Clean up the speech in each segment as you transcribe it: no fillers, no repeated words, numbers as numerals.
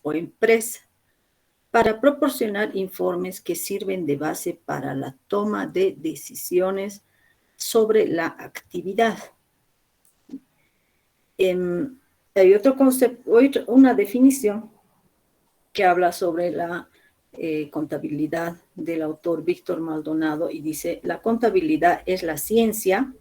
o empresa para proporcionar informes que sirven de base para la toma de decisiones sobre la actividad. Hay otro concepto, una definición que habla sobre la contabilidad del autor Víctor Maldonado y dice: la contabilidad es la ciencia,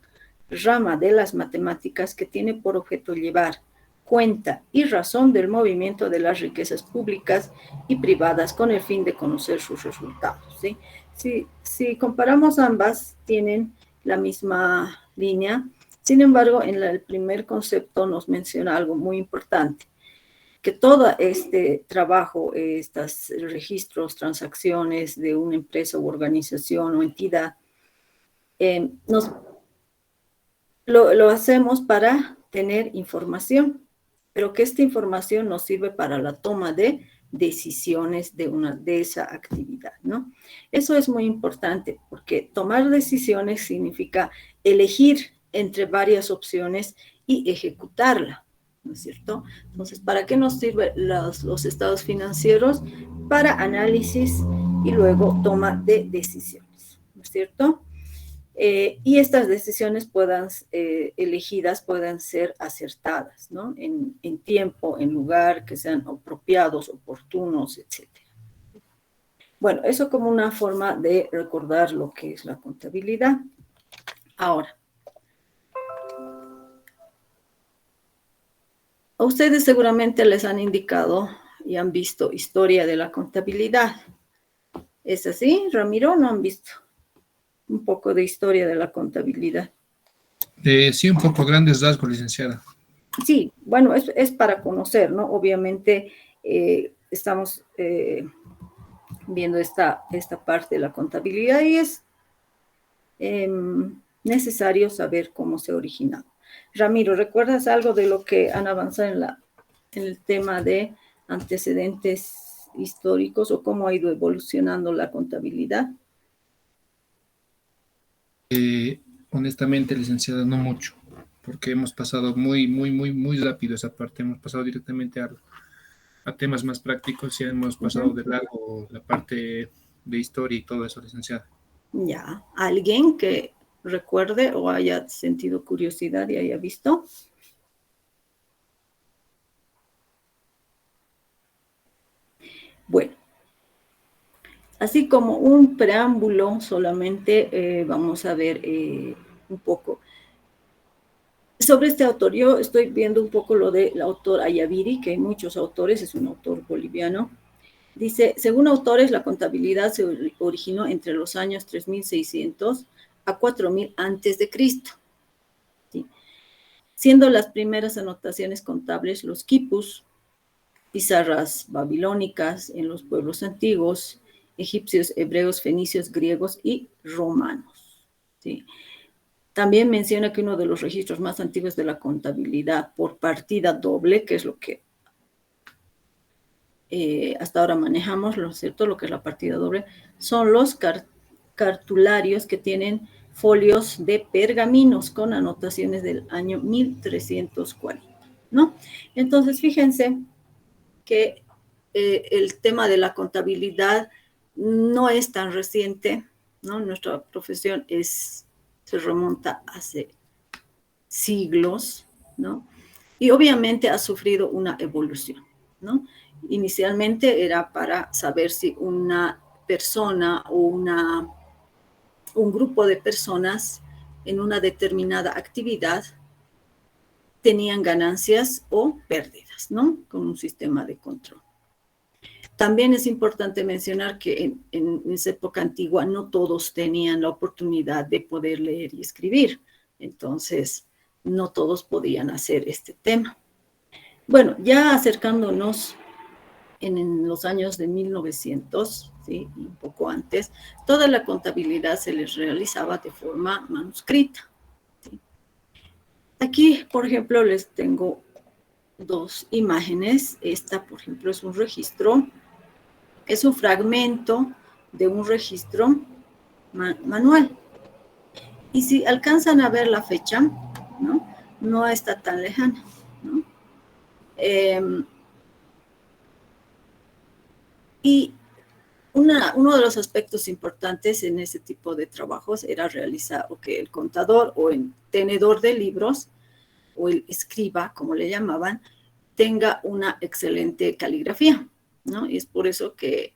rama de las matemáticas que tiene por objeto llevar cuenta y razón del movimiento de las riquezas públicas y privadas con el fin de conocer sus resultados, ¿sí? Si comparamos ambas, tienen la misma línea. Sin embargo, en el primer concepto nos menciona algo muy importante, que todo este trabajo, estos registros, transacciones de una empresa u organización o entidad, lo hacemos para tener información, pero que esta información nos sirve para la toma de decisiones de esa actividad, ¿no? Eso es muy importante, porque tomar decisiones significa elegir entre varias opciones y ejecutarla, ¿no es cierto? Entonces, ¿para qué nos sirven los estados financieros? Para análisis y luego toma de decisiones, ¿no es cierto? Y estas decisiones elegidas puedan ser acertadas, ¿no? En tiempo, en lugar, que sean apropiados, oportunos, etc. Bueno, eso como una forma de recordar lo que es la contabilidad. Ahora, a ustedes seguramente les han indicado y han visto historia de la contabilidad. ¿Es así, Ramiro? ¿No han visto un poco de historia de la contabilidad? Sí, un poco grandes rasgos, licenciada. Sí, bueno, es para conocer, ¿no? Obviamente estamos viendo esta parte de la contabilidad y es necesario saber cómo se ha originado. Ramiro, ¿recuerdas algo de lo que han avanzado en el tema de antecedentes históricos o cómo ha ido evolucionando la contabilidad? Honestamente, licenciada, no mucho, porque hemos pasado muy rápido esa parte. Hemos pasado directamente a temas más prácticos y hemos pasado de largo la parte de historia y todo eso, licenciada. Ya, ¿alguien que recuerde o haya sentido curiosidad y haya visto? Bueno, así como un preámbulo solamente, vamos a ver un poco sobre este autor. Yo estoy viendo un poco lo del autor Ayaviri, que hay muchos autores, es un autor boliviano. Dice: según autores, la contabilidad se originó entre los años 3600 a 4000 antes de Cristo, ¿sí? Siendo las primeras anotaciones contables los quipus, pizarras babilónicas en los pueblos antiguos, egipcios, hebreos, fenicios, griegos y romanos, ¿sí? También menciona que uno de los registros más antiguos de la contabilidad por partida doble, que es lo que hasta ahora manejamos, ¿no es cierto? Lo que es la partida doble, son los cartularios que tienen folios de pergaminos con anotaciones del año 1340, ¿no? Entonces, fíjense que el tema de la contabilidad no es tan reciente, ¿no? Nuestra profesión se remonta hace siglos, ¿no? Y obviamente ha sufrido una evolución, ¿no? Inicialmente era para saber si una persona o un grupo de personas en una determinada actividad tenían ganancias o pérdidas, ¿no? Con un sistema de control. También es importante mencionar que en esa época antigua no todos tenían la oportunidad de poder leer y escribir. Entonces, no todos podían hacer este tema. Bueno, ya acercándonos en los años de 1900, ¿sí? Y un poco antes, toda la contabilidad se les realizaba de forma manuscrita, ¿sí? Aquí, por ejemplo, les tengo dos imágenes. Esta, por ejemplo, es un registro, es un fragmento de un registro manual. Y si alcanzan a ver la fecha, ¿no? No está tan lejana, ¿no? Y uno de los aspectos importantes en ese tipo de trabajos era realizar que el contador o el tenedor de libros o el escriba, como le llamaban, tenga una excelente caligrafía, ¿no? Y es por eso que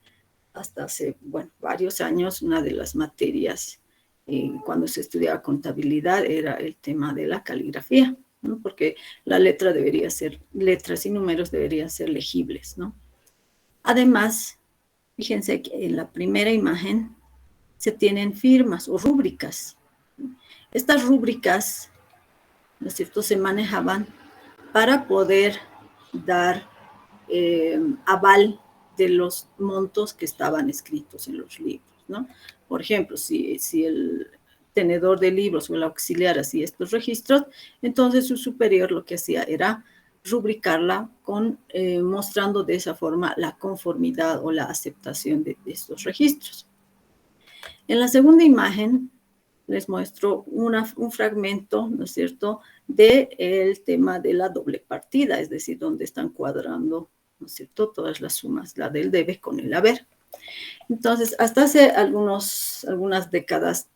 hasta hace, varios años, una de las materias cuando se estudiaba contabilidad era el tema de la caligrafía, ¿no? Porque la letra debería ser, letras y números deberían ser legibles, ¿no? Además, fíjense que en la primera imagen se tienen firmas o rúbricas. Estas rúbricas, ¿no es cierto?, se manejaban para poder dar aval de los montos que estaban escritos en los libros, ¿no? Por ejemplo, si el tenedor de libros o el auxiliar hacía estos registros, entonces su superior lo que hacía era rubricarla mostrando de esa forma la conformidad o la aceptación de estos registros. En la segunda imagen les muestro un fragmento, ¿no es cierto?, del tema de la doble partida, es decir, donde están cuadrando, ¿no es cierto?, todas las sumas, la del debe con el haber. Entonces, hasta hace algunas décadas,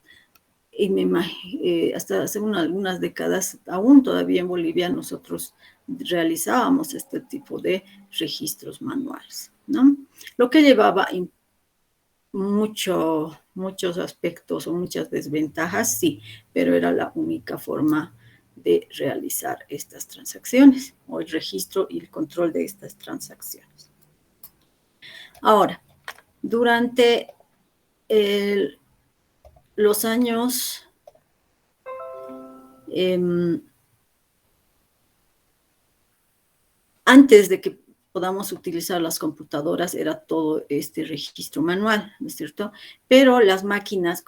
hasta hace algunas décadas, aún todavía en Bolivia, nosotros realizábamos este tipo de registros manuales, ¿no? Lo que llevaba muchos aspectos o muchas desventajas, sí, pero era la única forma de realizar estas transacciones o el registro y el control de estas transacciones. Ahora, durante los años antes de que podamos utilizar las computadoras, era todo este registro manual, ¿no es cierto? Pero las máquinas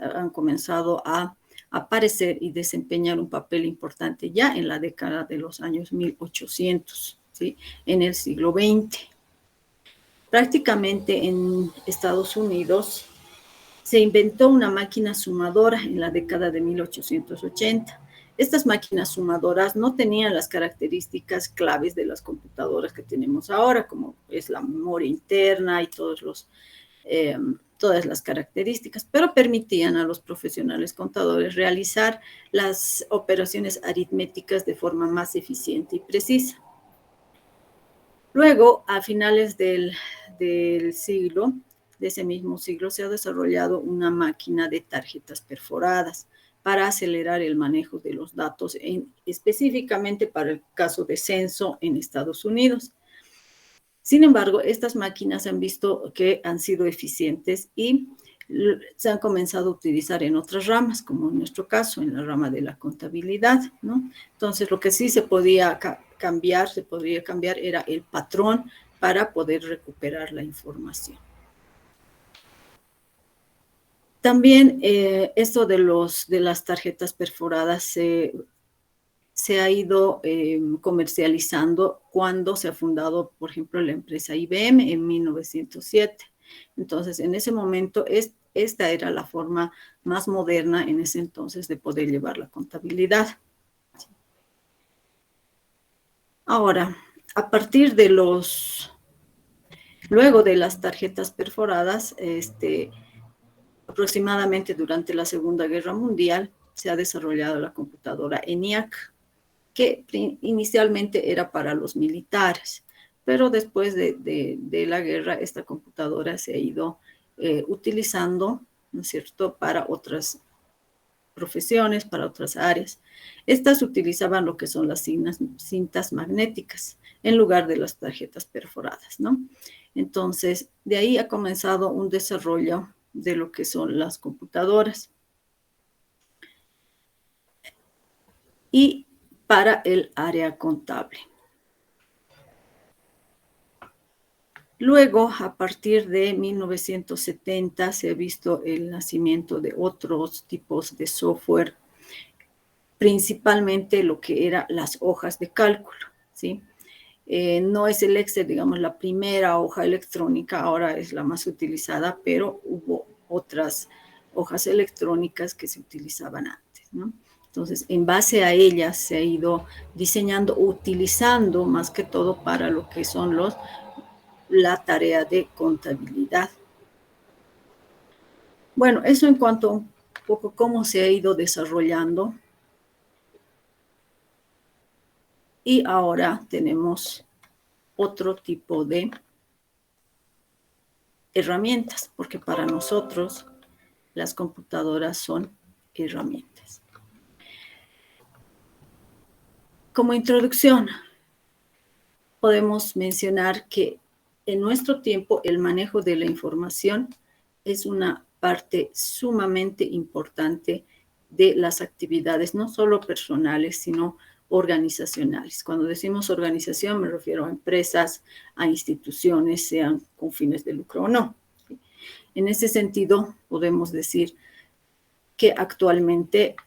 han comenzado a aparecer y desempeñar un papel importante ya en la década de los años 1800, ¿sí? En el siglo XX. Prácticamente en Estados Unidos se inventó una máquina sumadora en la década de 1880. Estas máquinas sumadoras no tenían las características claves de las computadoras que tenemos ahora, como es la memoria interna y todas las características, pero permitían a los profesionales contadores realizar las operaciones aritméticas de forma más eficiente y precisa. Luego, a finales de ese mismo siglo, se ha desarrollado una máquina de tarjetas perforadas para acelerar el manejo de los datos, específicamente para el caso de censo en Estados Unidos. Sin embargo, estas máquinas han visto que han sido eficientes y se han comenzado a utilizar en otras ramas, como en nuestro caso, en la rama de la contabilidad, ¿no? Entonces, lo que sí se podría cambiar era el patrón para poder recuperar la información. También esto de las tarjetas perforadas se ha ido comercializando cuando se ha fundado, por ejemplo, la empresa IBM en 1907. Entonces, en ese momento, esta era la forma más moderna en ese entonces de poder llevar la contabilidad. Ahora, a partir de luego de las tarjetas perforadas, aproximadamente durante la Segunda Guerra Mundial, se ha desarrollado la computadora ENIAC, que inicialmente era para los militares, pero después de la guerra esta computadora se ha ido utilizando, ¿no es cierto?, para otras profesiones, para otras áreas. Estas utilizaban lo que son las cintas magnéticas en lugar de las tarjetas perforadas, ¿no? Entonces, de ahí ha comenzado un desarrollo de lo que son las computadoras. Y para el área contable. Luego, a partir de 1970, se ha visto el nacimiento de otros tipos de software, principalmente lo que eran las hojas de cálculo, ¿sí? No es el Excel, digamos, la primera hoja electrónica, ahora es la más utilizada, pero hubo otras hojas electrónicas que se utilizaban antes, ¿no? Entonces, en base a ellas se ha ido diseñando, utilizando más que todo para lo que son la tarea de contabilidad. Bueno, eso en cuanto a un poco cómo se ha ido desarrollando. Y ahora tenemos otro tipo de herramientas, porque para nosotros las computadoras son herramientas. Como introducción, podemos mencionar que en nuestro tiempo el manejo de la información es una parte sumamente importante de las actividades, no solo personales, sino organizacionales. Cuando decimos organización, me refiero a empresas, a instituciones, sean con fines de lucro o no. En ese sentido, podemos decir que actualmente,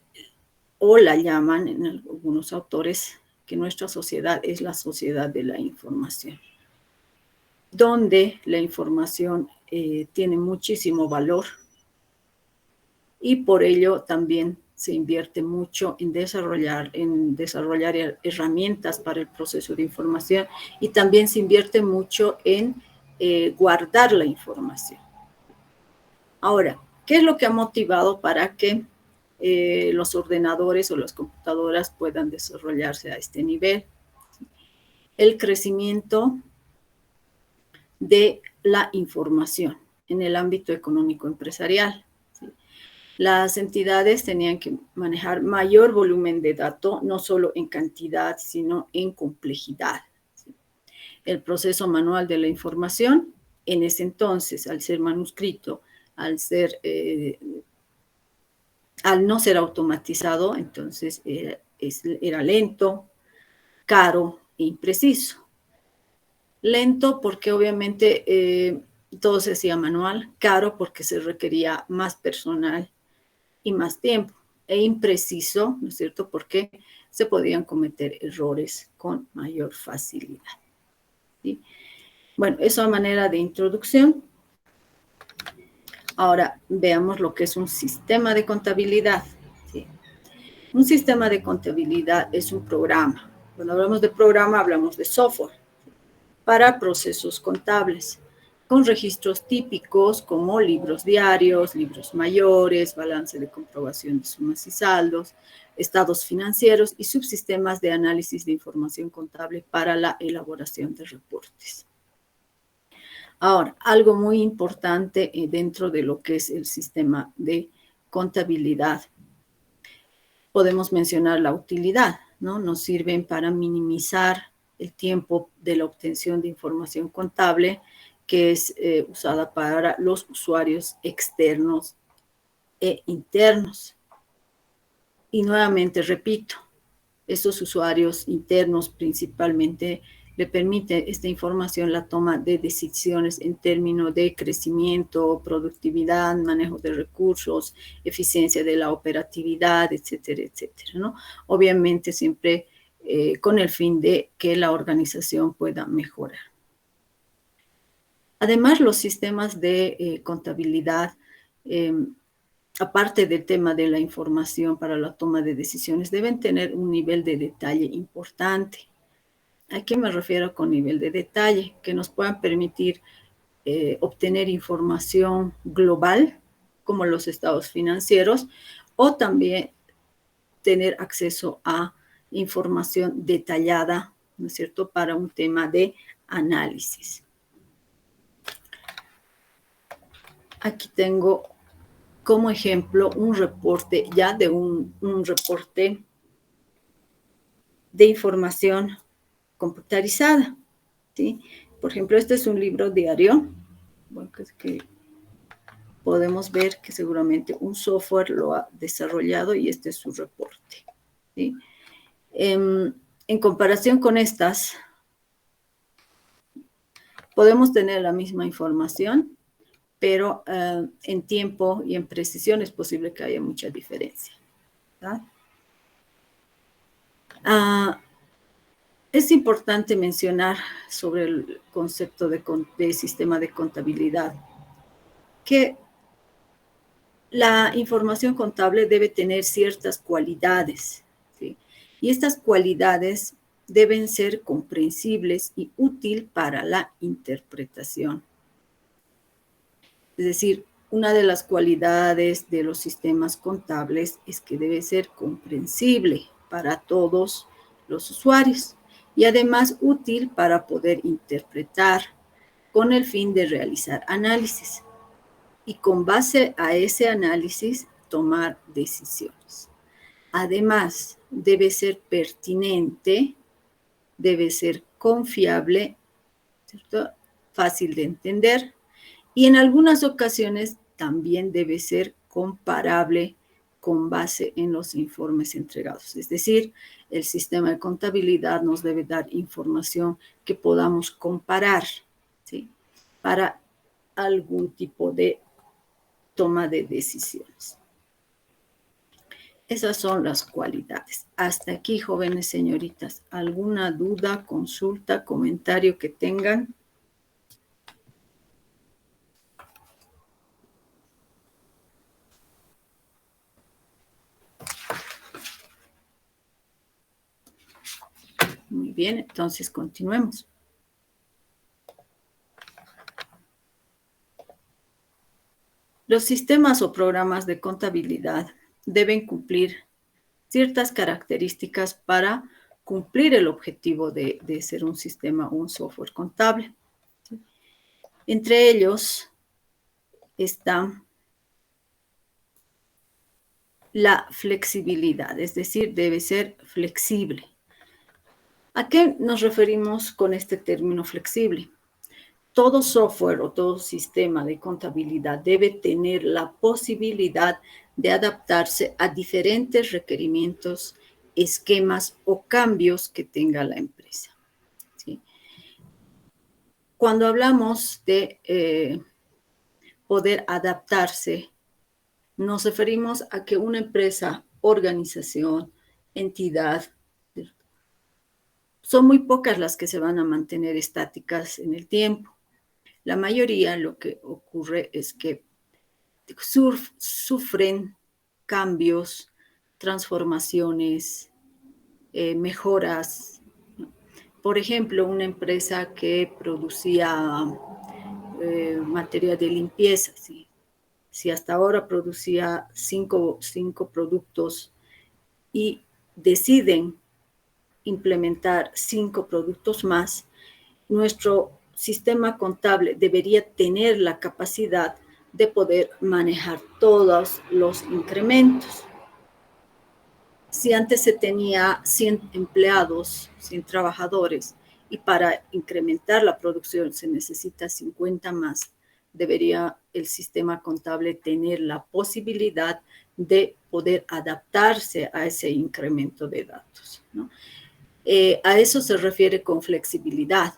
o la llaman en algunos autores, que nuestra sociedad es la sociedad de la información, donde la información tiene muchísimo valor y por ello también se invierte mucho en desarrollar herramientas para el proceso de información y también se invierte mucho en guardar la información. Ahora, ¿qué es lo que ha motivado para que los ordenadores o las computadoras puedan desarrollarse a este nivel? El crecimiento de la información en el ámbito económico empresarial. ¿Sí? Las entidades tenían que manejar mayor volumen de datos, no solo en cantidad, sino en complejidad. ¿Sí? El proceso manual de la información, en ese entonces, al ser manuscrito, al no ser automatizado, entonces era lento, caro e impreciso. Lento porque obviamente todo se hacía manual, caro porque se requería más personal y más tiempo, e impreciso, ¿no es cierto?, porque se podían cometer errores con mayor facilidad. ¿Sí? Bueno, eso a manera de introducción. Ahora veamos lo que es un sistema de contabilidad. ¿Sí? Un sistema de contabilidad es un programa. Cuando hablamos de programa, hablamos de software para procesos contables, con registros típicos como libros diarios, libros mayores, balance de comprobación de sumas y saldos, estados financieros y subsistemas de análisis de información contable para la elaboración de reportes. Ahora, algo muy importante dentro de lo que es el sistema de contabilidad, podemos mencionar la utilidad, ¿no? Nos sirven para minimizar el tiempo de la obtención de información contable que es usada para los usuarios externos e internos. Y nuevamente repito, esos usuarios internos principalmente le permite esta información la toma de decisiones en términos de crecimiento, productividad, manejo de recursos, eficiencia de la operatividad, etcétera, etcétera, ¿no? Obviamente siempre con el fin de que la organización pueda mejorar. Además, los sistemas de contabilidad, aparte del tema de la información para la toma de decisiones, deben tener un nivel de detalle importante. ¿A qué me refiero con nivel de detalle? Que nos puedan permitir obtener información global, como los estados financieros, o también tener acceso a información detallada, ¿no es cierto?, para un tema de análisis. Aquí tengo como ejemplo un reporte, ya de un reporte de información computarizada, ¿sí? Por ejemplo, este es un libro diario, bueno, que podemos ver que seguramente un software lo ha desarrollado y este es su reporte, ¿sí? En comparación con estas, podemos tener la misma información, pero en tiempo y en precisión es posible que haya mucha diferencia, ¿verdad? Es importante mencionar sobre el concepto de sistema de contabilidad que la información contable debe tener ciertas cualidades, ¿sí? Y estas cualidades deben ser comprensibles y útil para la interpretación. Es decir, una de las cualidades de los sistemas contables es que debe ser comprensible para todos los usuarios y además útil para poder interpretar con el fin de realizar análisis y con base a ese análisis tomar decisiones. Además, debe ser pertinente, debe ser confiable, ¿cierto? Fácil de entender y en algunas ocasiones también debe ser comparable con base en los informes entregados. Es decir, el sistema de contabilidad nos debe dar información que podamos comparar, ¿sí? Para algún tipo de toma de decisiones. Esas son las cualidades. Hasta aquí, jóvenes señoritas. ¿Alguna duda, consulta, comentario que tengan? Muy bien, entonces continuemos. Los sistemas o programas de contabilidad deben cumplir ciertas características para cumplir el objetivo de ser un sistema o un software contable. ¿Sí? Entre ellos está la flexibilidad, es decir, debe ser flexible. ¿A qué nos referimos con este término flexible? Todo software o todo sistema de contabilidad debe tener la posibilidad de adaptarse a diferentes requerimientos, esquemas o cambios que tenga la empresa. ¿Sí? Cuando hablamos de poder adaptarse, nos referimos a que una empresa, organización, entidad, son muy pocas las que se van a mantener estáticas en el tiempo. La mayoría lo que ocurre es que sufren cambios, transformaciones, mejoras. Por ejemplo, una empresa que producía materia de limpieza, ¿sí? Si hasta ahora producía cinco productos y deciden implementar 5 productos más, nuestro sistema contable debería tener la capacidad de poder manejar todos los incrementos. Si antes se tenía 100 empleados, 100 trabajadores, y para incrementar la producción se necesita 50 más, debería el sistema contable tener la posibilidad de poder adaptarse a ese incremento de datos, ¿no? A eso se refiere con flexibilidad.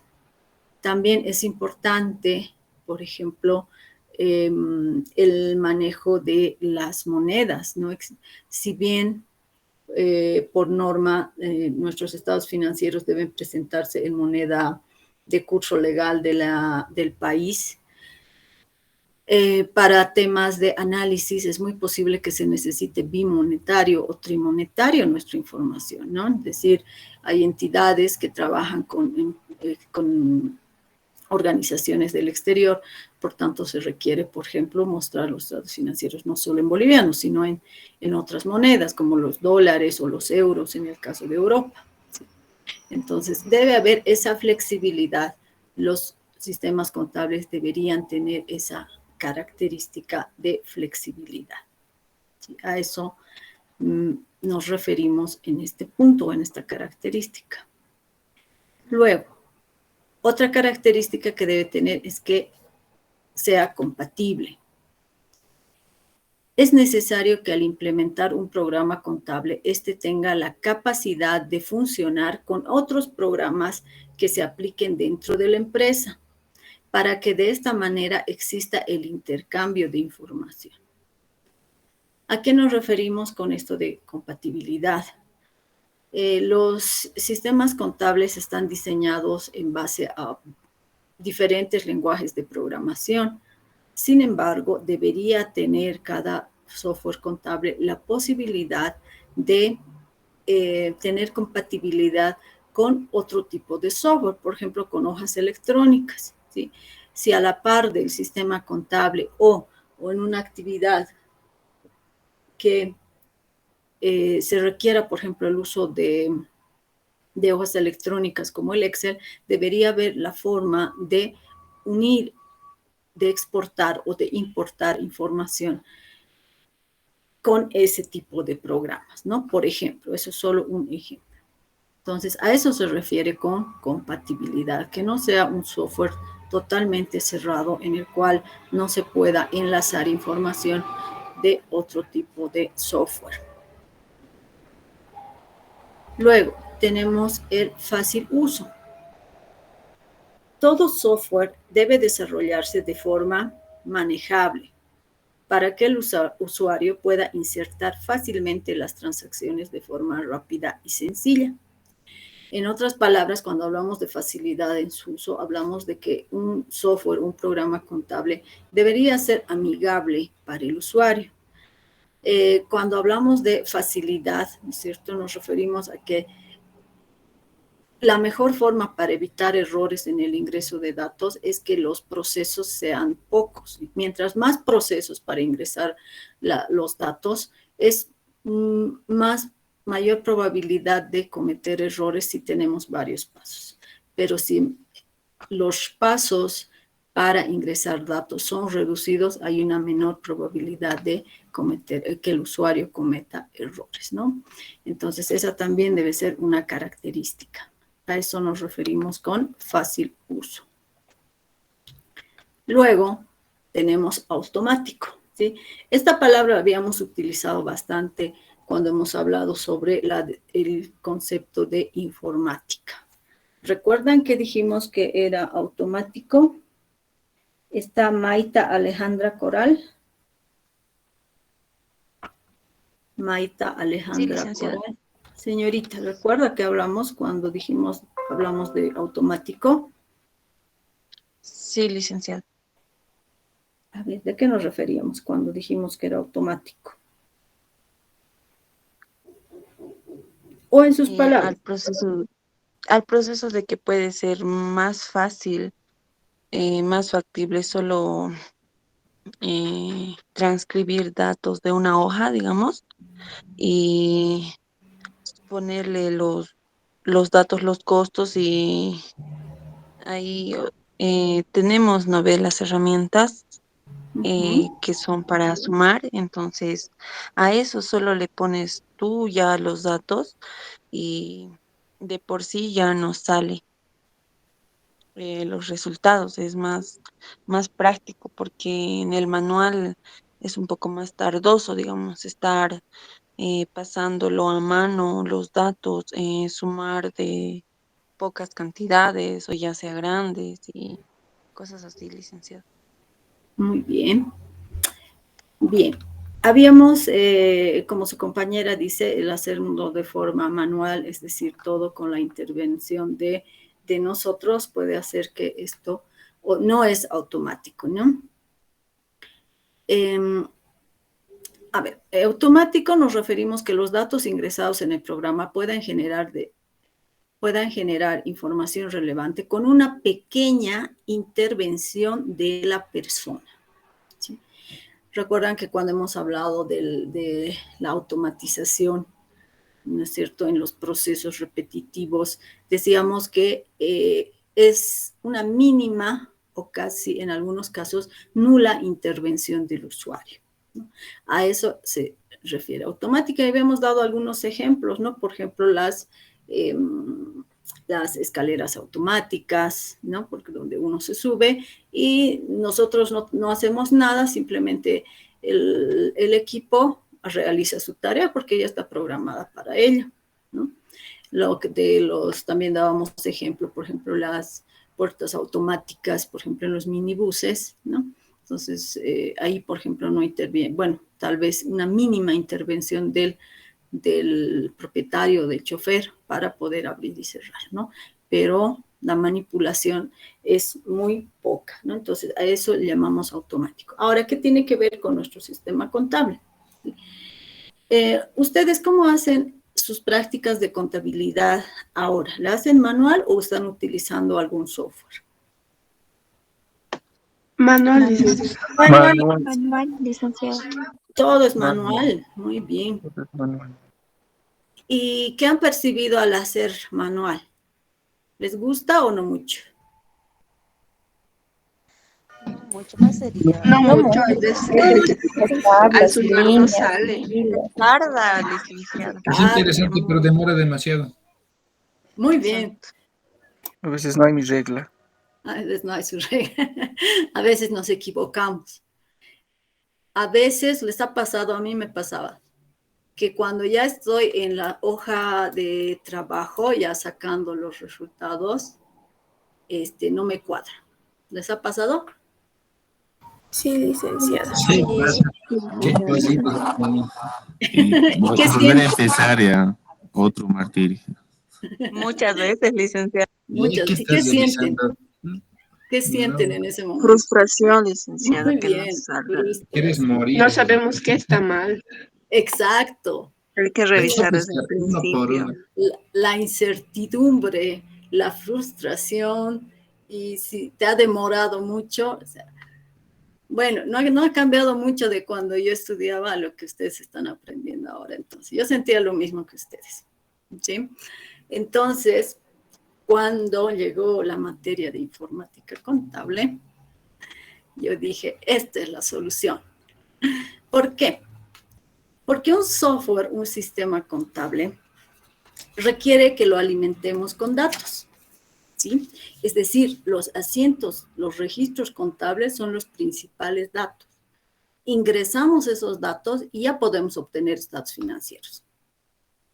También es importante, por ejemplo, el manejo de las monedas, ¿no? Si bien por norma nuestros estados financieros deben presentarse en moneda de curso legal del país, para temas de análisis es muy posible que se necesite bimonetario o trimonetario nuestra información, ¿no? Es decir, hay entidades que trabajan con organizaciones del exterior, por tanto se requiere, por ejemplo, mostrar los estados financieros no solo en boliviano, sino en otras monedas, como los dólares o los euros en el caso de Europa. ¿Sí? Entonces, debe haber esa flexibilidad. Los sistemas contables deberían tener esa característica de flexibilidad. ¿Sí? A eso nos referimos en este punto, en esta característica. Luego, otra característica que debe tener es que sea compatible. Es necesario que al implementar un programa contable, este tenga la capacidad de funcionar con otros programas que se apliquen dentro de la empresa, para que de esta manera exista el intercambio de información. ¿A qué nos referimos con esto de compatibilidad? Los sistemas contables están diseñados en base a diferentes lenguajes de programación. Sin embargo, debería tener cada software contable la posibilidad de tener compatibilidad con otro tipo de software, por ejemplo, con hojas electrónicas, ¿sí? Si a la par del sistema contable o en una actividad que se requiera, por ejemplo, el uso de hojas electrónicas como el Excel, debería haber la forma de unir, de exportar o de importar información con ese tipo de programas, ¿no? Por ejemplo, eso es solo un ejemplo. Entonces, a eso se refiere con compatibilidad, que no sea un software totalmente cerrado en el cual no se pueda enlazar información de otro tipo de software. Luego, tenemos el fácil uso. Todo software debe desarrollarse de forma manejable para que el usuario pueda insertar fácilmente las transacciones de forma rápida y sencilla. En otras palabras, cuando hablamos de facilidad en su uso, hablamos de que un software, un programa contable, debería ser amigable para el usuario. Cuando hablamos de facilidad, ¿no es cierto?, nos referimos a que la mejor forma para evitar errores en el ingreso de datos es que los procesos sean pocos. Mientras más procesos para ingresar los datos, es mayor probabilidad de cometer errores si tenemos varios pasos. Pero si los pasos para ingresar datos son reducidos, hay una menor probabilidad de que el usuario cometa errores, ¿no? Entonces, esa también debe ser una característica. A eso nos referimos con fácil uso. Luego tenemos automático, ¿sí? Esta palabra la habíamos utilizado bastante cuando hemos hablado sobre el concepto de informática. ¿Recuerdan que dijimos que era automático? Está Maita Alejandra Coral. Maita Alejandra Coral. Señorita, ¿recuerda que hablamos cuando hablamos de automático? Sí, licenciada. A ver, ¿de qué nos referíamos cuando dijimos que era automático? O en sus palabras. Al proceso de que puede ser más fácil, más factible solo transcribir datos de una hoja, digamos, y ponerle los datos, los costos, y ahí tenemos, ¿no ve?, las herramientas que son para sumar. Entonces a eso solo le pones tú ya los datos y de por sí ya nos sale los resultados. Es más práctico, porque en el manual es un poco más tardoso, digamos, estar pasándolo a mano los datos, sumar de pocas cantidades o ya sea grandes y cosas así, licenciado. Muy bien. Bien. Habíamos, como su compañera dice, el hacerlo de forma manual, es decir, todo con la intervención de nosotros, puede hacer que esto no es automático, ¿no? A ver, automático nos referimos que los datos ingresados en el programa puedan generar información relevante con una pequeña intervención de la persona, ¿sí? Recuerdan que cuando hemos hablado de la automatización, ¿no es cierto?, en los procesos repetitivos, decíamos que es una mínima o casi en algunos casos nula intervención del usuario, ¿no? A eso se refiere automática, y habíamos dado algunos ejemplos, ¿no? Por ejemplo, las escaleras automáticas, ¿no? Porque donde uno se sube y nosotros no hacemos nada, simplemente el equipo realiza su tarea porque ya está programada para ello, ¿no? También dábamos ejemplo, por ejemplo, las puertas automáticas, por ejemplo, en los minibuses, ¿no? Entonces, ahí, por ejemplo, no interviene, bueno, tal vez una mínima intervención del propietario, del chofer, para poder abrir y cerrar, ¿no? Pero la manipulación es muy poca, ¿no? Entonces, a eso le llamamos automático. Ahora, ¿qué tiene que ver con nuestro sistema contable? ¿Ustedes cómo hacen sus prácticas de contabilidad ahora? ¿La hacen manual o están utilizando algún software? Manual, licenciada. Manual. Manual, licenciado. Todo es Manual. manual, muy bien. Manual. ¿Y qué han percibido al hacer manual? ¿Les gusta o no mucho? Mucho más sería. No No mucho, mucho. a veces Las al tablas, sumar no líneas, sale. filas. Tarda, licenciado. Es interesante, pero demora demasiado. Muy bien. Exacto. A veces no hay ni regla. A veces no hay su regla. A veces nos equivocamos. A veces les ha pasado, a mí me pasaba, que cuando ya estoy en la hoja de trabajo, ya sacando los resultados, no me cuadra. ¿Les ha pasado? Sí, licenciada. Sí, pasa. Sí, pues sí, pues, Y ¿Qué volver a sienten? empezar ya, otro martirio. Muchas veces, licenciado. y hay Muchas. que ¿Y estar qué sienten? revisando. ¿Qué sienten No, en ese momento? Frustración, licenciada, Muy que no bien. salga. quieres Frustración. morir. No sabemos qué está mal. Exacto. Hay que Hay que revisar desde buscar el uno por principio. uno. La incertidumbre, la frustración, y si te ha demorado mucho, o sea, bueno, no ha cambiado mucho de cuando yo estudiaba a lo que ustedes están aprendiendo ahora. Entonces, yo sentía lo mismo que ustedes, ¿sí? Entonces, cuando llegó la materia de informática contable, yo dije, esta es la solución. ¿Por qué? Porque un software, un sistema contable, requiere que lo alimentemos con datos, ¿sí? Es decir, los asientos, los registros contables son los principales datos. Ingresamos esos datos y ya podemos obtener estados financieros.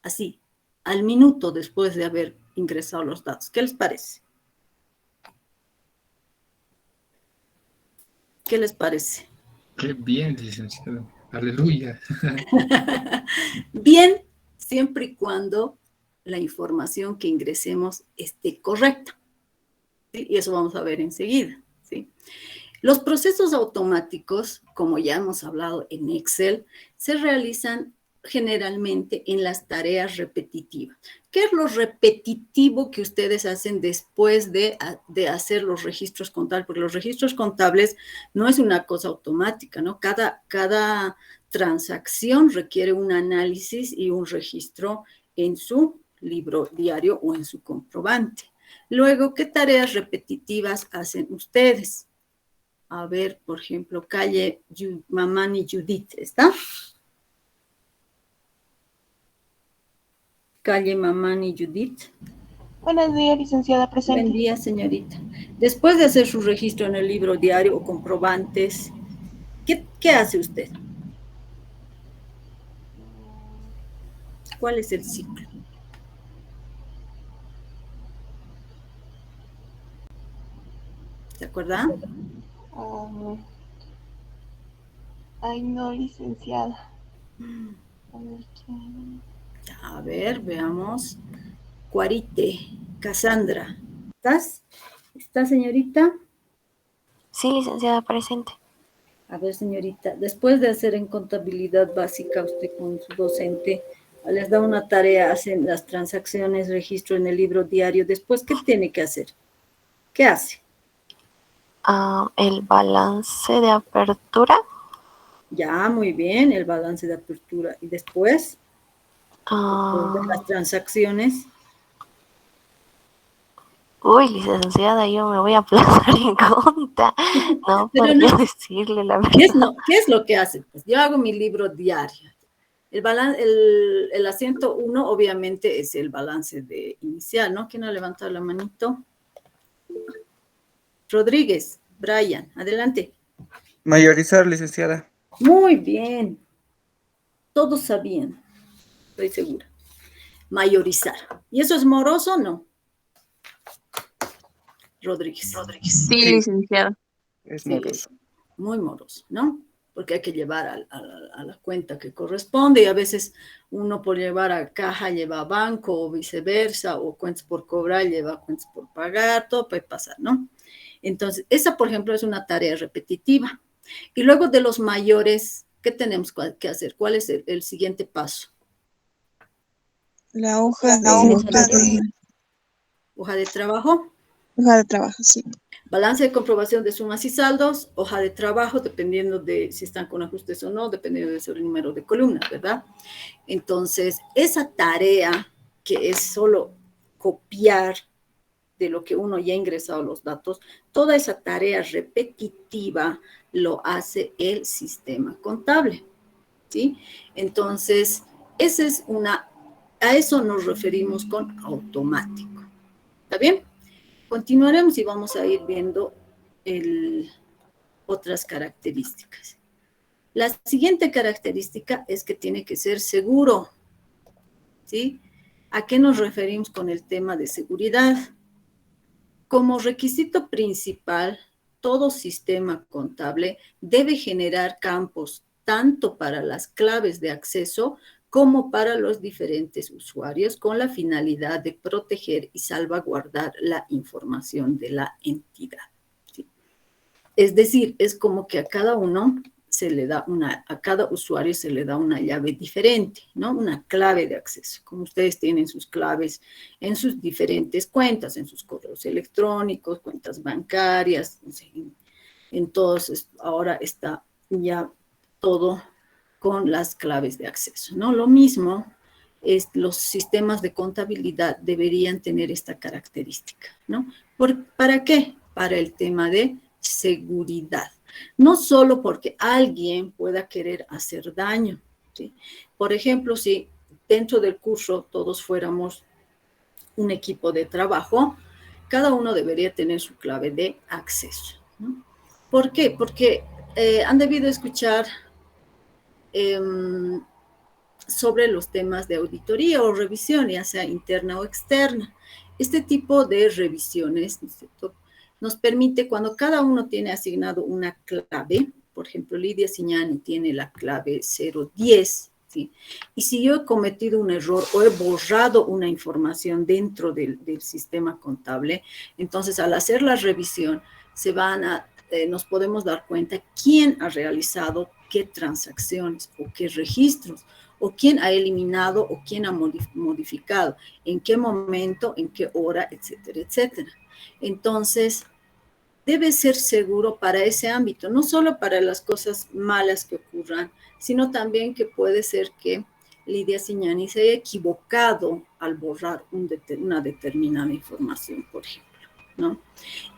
Así, al minuto después de haber ingresado los datos. ¿Qué les parece? ¿Qué les parece? Qué bien, licenciado. Aleluya. Bien, siempre y cuando la información que ingresemos esté correcta. ¿Sí? Y eso vamos a ver enseguida, ¿sí? Los procesos automáticos, como ya hemos hablado en Excel, se realizan generalmente en las tareas repetitivas. ¿Qué es lo repetitivo que ustedes hacen después de hacer los registros contables? Porque los registros contables no es una cosa automática, ¿no? Cada transacción requiere un análisis y un registro en su libro diario o en su comprobante. Luego, ¿qué tareas repetitivas hacen ustedes? A ver, por ejemplo, calle Mamani Judith, ¿está? Calle Mamani Judith. Buenos días, licenciada, Buen presente. día, señorita. Después de hacer su registro en el libro diario o comprobantes, ¿qué hace usted? ¿Cuál es el ciclo? ¿Se acuerda? Ay, no, licenciada. A ver, veamos. Cuarite, Cassandra. ¿Estás? ¿Está, señorita? Sí, licenciada, presente. A ver, señorita, después de hacer en contabilidad básica usted con su docente, les da una tarea, hacen las transacciones, registro en el libro diario. Después, ¿qué tiene que hacer? ¿Qué hace? El balance de apertura. Ya, muy bien, el balance de apertura. Y después de las transacciones. Uy, licenciada, yo me voy a aplazar en conta. No Pero podría no, decirle la ¿qué verdad. es lo que hace? Pues yo hago mi libro diario. El asiento 1 obviamente es el balance de inicial, ¿no? ¿Quién ha levantado la manito? Rodríguez, Brian, adelante. Mayorizar, licenciada. Muy bien. Todos sabían, estoy segura. Mayorizar. ¿Y eso es moroso o no? Rodríguez. Sí, Sí, licenciada. es Sí, moroso. muy moroso, ¿no? Porque hay que llevar a la cuenta que corresponde y a veces uno por llevar a caja lleva a banco o viceversa, o cuentas por cobrar lleva cuentas por pagar, todo puede pasar, ¿no? Entonces, esa, por ejemplo, es una tarea repetitiva. Y luego de los mayores, ¿qué tenemos que hacer? ¿Cuál es el siguiente paso? La hoja de Hoja de trabajo. hoja de trabajo, sí. Balance de comprobación de sumas y saldos, hoja de trabajo, dependiendo de si están con ajustes o no, dependiendo de su número de columnas, ¿verdad? Entonces, esa tarea que es solo copiar de lo que uno ya ha ingresado los datos, toda esa tarea repetitiva lo hace el sistema contable, ¿sí? Entonces, a eso nos referimos con automático. ¿Está bien? Continuaremos y vamos a ir viendo otras características. La siguiente característica es que tiene que ser seguro, ¿sí? ¿A qué nos referimos con el tema de seguridad? Como requisito principal, todo sistema contable debe generar campos tanto para las claves de acceso como para los diferentes usuarios con la finalidad de proteger y salvaguardar la información de la entidad. ¿Sí? Es decir, es como que a cada usuario se le da una llave diferente, ¿no? Una clave de acceso. Como ustedes tienen sus claves en sus diferentes cuentas, en sus correos electrónicos, cuentas bancarias, no sé, entonces ahora está ya todo con las claves de acceso, ¿no? Lo mismo los sistemas de contabilidad deberían tener esta característica, ¿no? ¿Para qué? Para el tema de seguridad. No solo porque alguien pueda querer hacer daño, ¿sí? Por ejemplo, si dentro del curso todos fuéramos un equipo de trabajo, cada uno debería tener su clave de acceso, ¿no? ¿Por qué? Porque han debido escuchar sobre los temas de auditoría o revisión, ya sea interna o externa. Este tipo de revisiones, ¿no es cierto?, nos permite, cuando cada uno tiene asignado una clave, por ejemplo, Lidia Signani tiene la clave 010, ¿sí? Y si yo he cometido un error o he borrado una información dentro del sistema contable, entonces al hacer la revisión nos podemos dar cuenta quién ha realizado qué transacciones o qué registros, o quién ha eliminado o quién ha modificado, en qué momento, en qué hora, etcétera, etcétera. Entonces, debe ser seguro para ese ámbito, no solo para las cosas malas que ocurran, sino también que puede ser que Lidia Signani se haya equivocado al borrar una determinada información, por ejemplo, ¿no?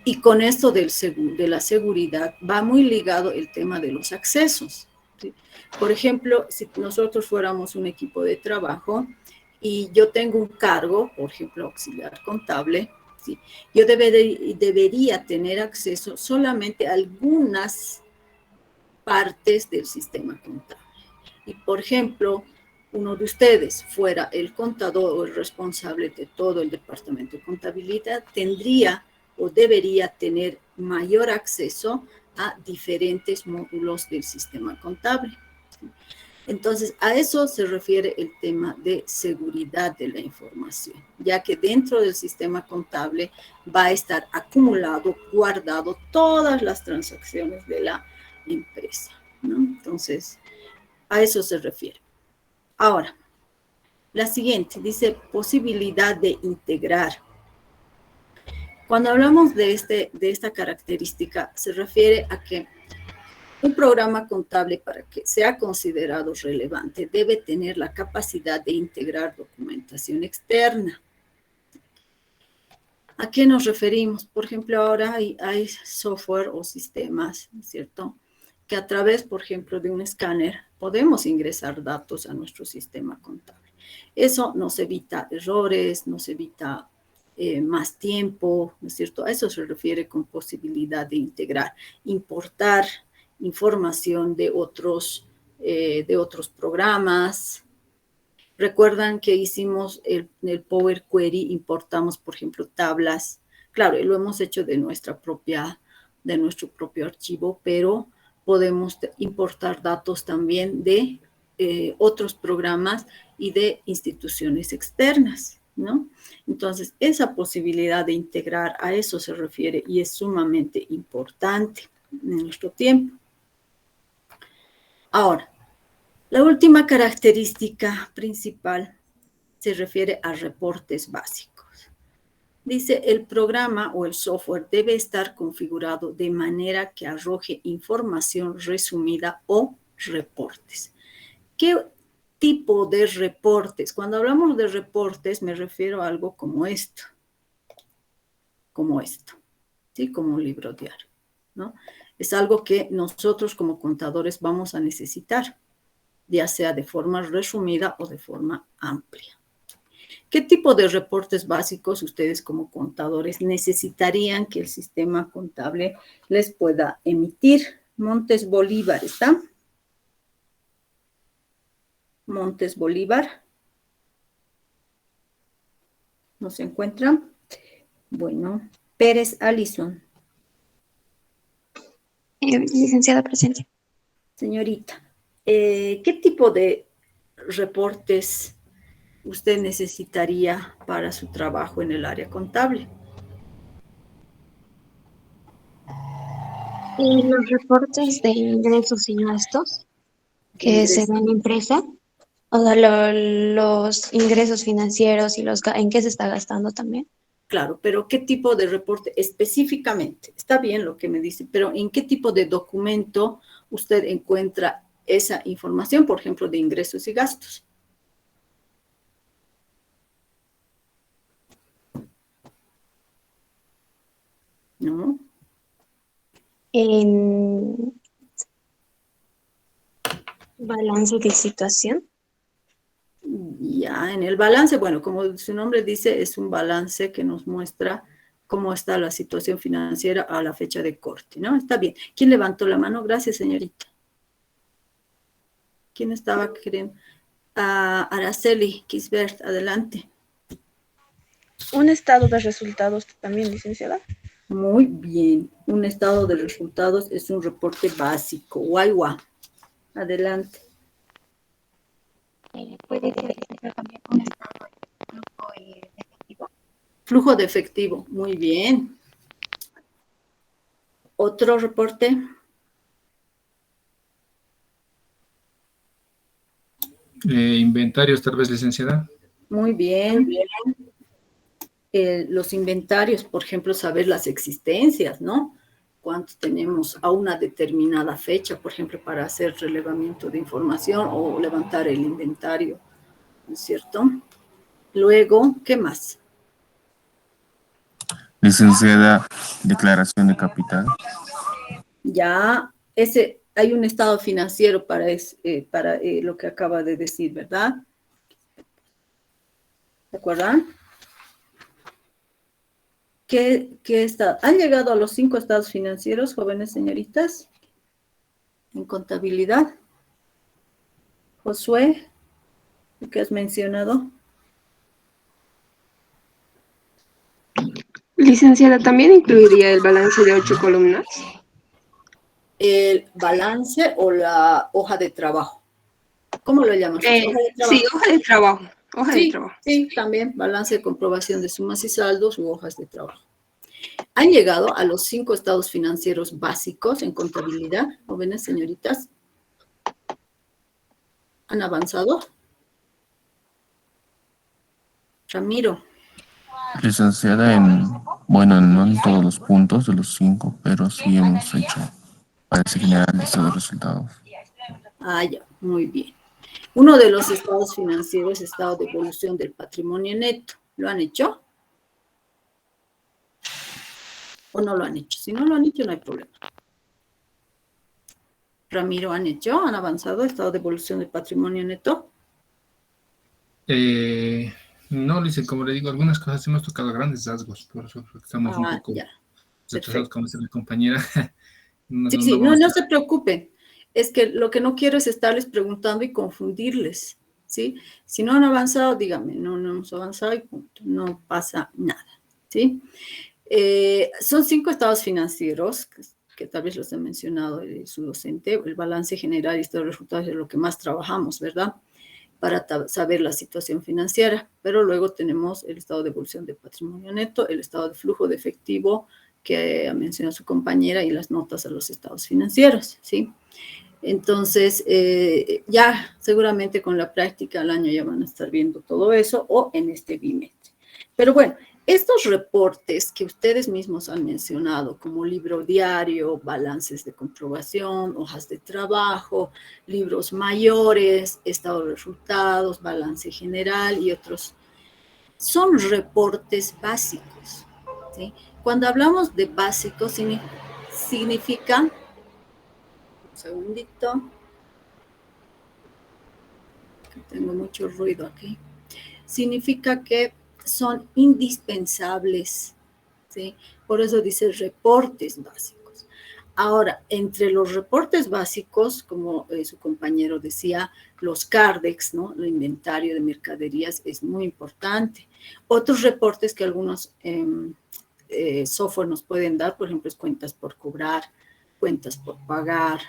Y con esto de la seguridad va muy ligado el tema de los accesos, ¿sí? Por ejemplo, si nosotros fuéramos un equipo de trabajo y yo tengo un cargo, por ejemplo, auxiliar contable, ¿sí? Yo debería tener acceso solamente a algunas partes del sistema contable. Y, por ejemplo, uno de ustedes fuera el contador o el responsable de todo el departamento de contabilidad, tendría o debería tener mayor acceso a diferentes módulos del sistema contable. Entonces, a eso se refiere el tema de seguridad de la información, ya que dentro del sistema contable va a estar acumulado, guardado todas las transacciones de la empresa, ¿no? Entonces, a eso se refiere. Ahora, la siguiente dice posibilidad de integrar. Cuando hablamos de esta característica, se refiere a que un programa contable, para que sea considerado relevante, debe tener la capacidad de integrar documentación externa. ¿A qué nos referimos? Por ejemplo, ahora hay software o sistemas, ¿no es cierto?, que a través, por ejemplo, de un escáner podemos ingresar datos a nuestro sistema contable. Eso nos evita errores, nos evita más tiempo, ¿no es cierto? A eso se refiere con posibilidad de integrar, importar información de otros programas. Recuerdan que hicimos el Power Query, importamos, por ejemplo, tablas. Claro, lo hemos hecho de nuestro propio archivo, pero podemos importar datos también de otros programas y de instituciones externas, ¿no? Entonces, esa posibilidad de integrar, a eso se refiere y es sumamente importante en nuestro tiempo. Ahora, la última característica principal se refiere a reportes básicos. Dice, el programa o el software debe estar configurado de manera que arroje información resumida o reportes. ¿Qué tipo de reportes? Cuando hablamos de reportes me refiero a algo como esto, ¿sí? Como un libro diario, ¿no? Es algo que nosotros como contadores vamos a necesitar, ya sea de forma resumida o de forma amplia. ¿Qué tipo de reportes básicos ustedes como contadores necesitarían que el sistema contable les pueda emitir? Montes Bolívar, ¿está? Montes Bolívar. ¿No se encuentra? Bueno, Pérez Alison. Licenciada presente. Señorita, ¿qué tipo de reportes usted necesitaría para su trabajo en el área contable? Y los reportes de ingresos y gastos que se ven impresa, o sea, los ingresos financieros y en qué se está gastando también. Claro, pero ¿qué tipo de reporte específicamente? Está bien lo que me dice, pero ¿en qué tipo de documento usted encuentra esa información, por ejemplo, de ingresos y gastos? ¿No? En balance de situación. Ya, en el balance, bueno, como su nombre dice, es un balance que nos muestra cómo está la situación financiera a la fecha de corte, ¿no? Está bien. ¿Quién levantó la mano? Gracias, señorita. ¿Quién estaba queriendo? Araceli Kisbert, adelante. Un estado de resultados también, licenciada. Muy bien. Un estado de resultados es un reporte básico. Guayua. Adelante. Puede ser también un estado de flujo de efectivo. Flujo de efectivo. Muy bien. Otro reporte. Inventarios, tal vez, licenciada. Muy bien. Los inventarios, por ejemplo, saber las existencias, ¿no? Cuántos tenemos a una determinada fecha, por ejemplo, para hacer relevamiento de información o levantar el inventario, ¿no es cierto? Luego, ¿qué más? Licenciada, declaración de capital. Ya, hay un estado financiero para lo que acaba de decir, ¿verdad? ¿Se acuerdan? ¿Qué está? ¿Han llegado a los 5 estados financieros, jóvenes señoritas? En contabilidad. Josué, ¿qué has mencionado? Licenciada, ¿también incluiría el balance de 8 columnas? El balance o la hoja de trabajo. ¿Cómo lo llamas? ¿Hoja de trabajo? Sí, hoja de trabajo. Hoja de trabajo. Sí, también balance de comprobación de sumas y saldos u hojas de trabajo. ¿Han llegado a los 5 estados financieros básicos en contabilidad, jóvenes señoritas? ¿Han avanzado? Ramiro. Licenciada, bueno, no en todos los puntos de los 5, pero sí hemos hecho para generar lista de resultados. Ah, ya, muy bien. Uno de los estados financieros es estado de evolución del patrimonio neto. ¿Lo han hecho? ¿O no lo han hecho? Si no lo han hecho, no hay problema. Ramiro, ¿han hecho? ¿Han avanzado estado de evolución del patrimonio neto? No, Lice, como le digo, algunas cosas hemos tocado grandes rasgos, por eso estamos un poco retrasados, como dice mi compañera. No se preocupen. Es que lo que no quiero es estarles preguntando y confundirles, ¿sí? Si no han avanzado, díganme, no hemos avanzado y punto, no pasa nada, ¿sí? Son 5 estados financieros, que tal vez los he mencionado su docente, el balance general y estado de resultados es lo que más trabajamos, ¿verdad? Para saber la situación financiera, pero luego tenemos el estado de evolución de patrimonio neto, el estado de flujo de efectivo que ha mencionado su compañera y las notas a los estados financieros, ¿sí? Entonces, ya seguramente con la práctica al año ya van a estar viendo todo eso o en este bimestre. Pero bueno, estos reportes que ustedes mismos han mencionado, como libro diario, balances de comprobación, hojas de trabajo, libros mayores, estado de resultados, balance general y otros, son reportes básicos, ¿sí? Cuando hablamos de básicos, significa, un segundito, que tengo mucho ruido aquí, significa que son indispensables, ¿sí? Por eso dice reportes básicos. Ahora, entre los reportes básicos, como su compañero decía, los CARDEX, ¿no? El inventario de mercaderías es muy importante. Otros reportes que algunos software nos pueden dar, por ejemplo, es cuentas por cobrar, cuentas por pagar,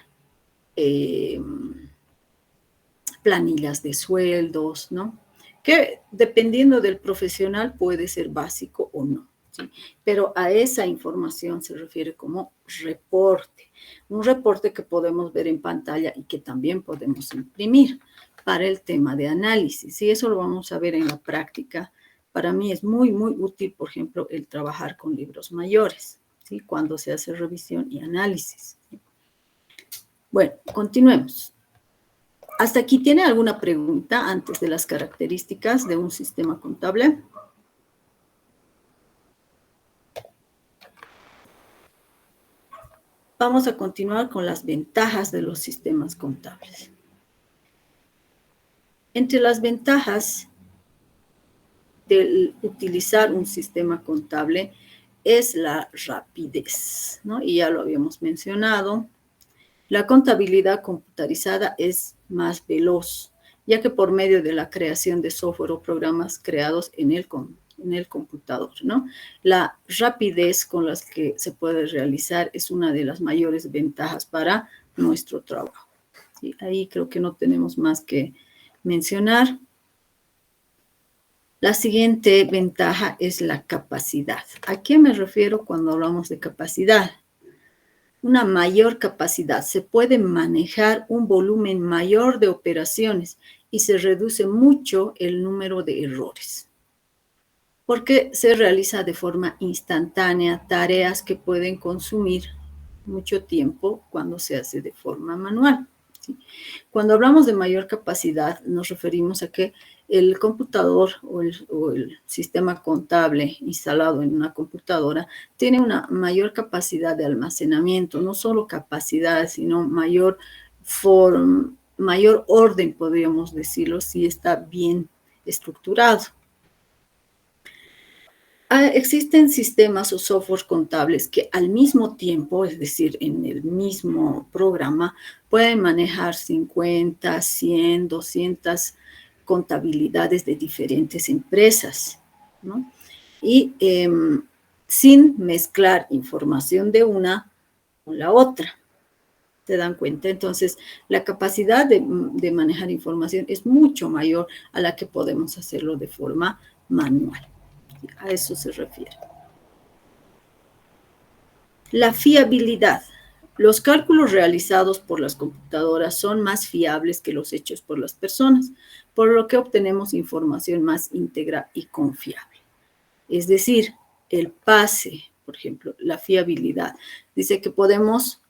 planillas de sueldos, ¿no? Que dependiendo del profesional puede ser básico o no, ¿sí? Pero a esa información se refiere como reporte. Un reporte que podemos ver en pantalla y que también podemos imprimir para el tema de análisis. Y eso lo vamos a ver en la práctica. Para mí es muy, muy útil, por ejemplo, el trabajar con libros mayores, ¿sí? Cuando se hace revisión y análisis, ¿sí? Bueno, continuemos. ¿Hasta aquí tiene alguna pregunta antes de las características de un sistema contable? Vamos a continuar con las ventajas de los sistemas contables. Entre las ventajas de utilizar un sistema contable es la rapidez, ¿no? Y ya lo habíamos mencionado. La contabilidad computarizada es más veloz, ya que por medio de la creación de software o programas creados en el computador, ¿no? La rapidez con la que se puede realizar es una de las mayores ventajas para nuestro trabajo, ¿sí? Ahí creo que no tenemos más que mencionar. La siguiente ventaja es la capacidad. ¿A qué me refiero cuando hablamos de capacidad? Una mayor capacidad. Se puede manejar un volumen mayor de operaciones y se reduce mucho el número de errores, porque se realiza de forma instantánea tareas que pueden consumir mucho tiempo cuando se hace de forma manual, ¿sí? Cuando hablamos de mayor capacidad, nos referimos a que el computador o el sistema contable instalado en una computadora tiene una mayor capacidad de almacenamiento, no solo capacidad, sino mayor orden, podríamos decirlo, si está bien estructurado. Existen sistemas o softwares contables que al mismo tiempo, es decir, en el mismo programa, pueden manejar 50, 100, 200 contabilidades de diferentes empresas, ¿no? Y sin mezclar información de una con la otra. ¿Se dan cuenta? Entonces, la capacidad de manejar información es mucho mayor a la que podemos hacerlo de forma manual. A eso se refiere. La fiabilidad. Los cálculos realizados por las computadoras son más fiables que los hechos por las personas, por lo que obtenemos información más íntegra y confiable. Es decir, el pase, por ejemplo, la fiabilidad. Dice que podemos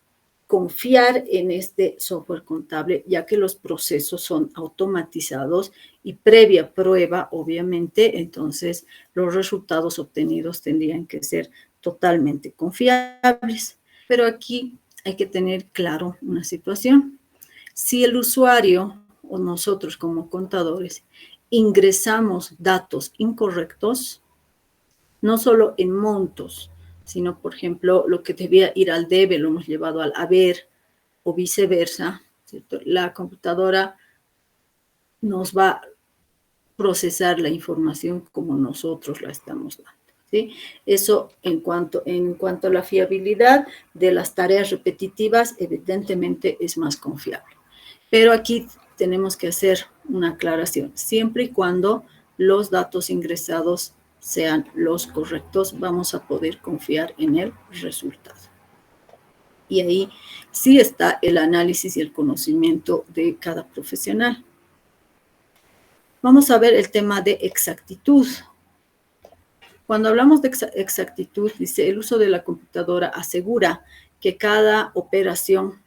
confiar en este software contable, ya que los procesos son automatizados y previa prueba, obviamente, entonces los resultados obtenidos tendrían que ser totalmente confiables. Pero aquí hay que tener claro una situación. Si el usuario o nosotros como contadores ingresamos datos incorrectos, no solo en montos, sino, por ejemplo, lo que debía ir al debe lo hemos llevado al haber o viceversa, ¿cierto? La computadora nos va a procesar la información como nosotros la estamos dando, ¿sí? Eso en cuanto a la fiabilidad de las tareas repetitivas, evidentemente es más confiable. Pero aquí tenemos que hacer una aclaración. Siempre y cuando los datos ingresados sean los correctos, vamos a poder confiar en el resultado. Y ahí sí está el análisis y el conocimiento de cada profesional. Vamos a ver el tema de exactitud. Cuando hablamos de exactitud, dice, el uso de la computadora asegura que cada operación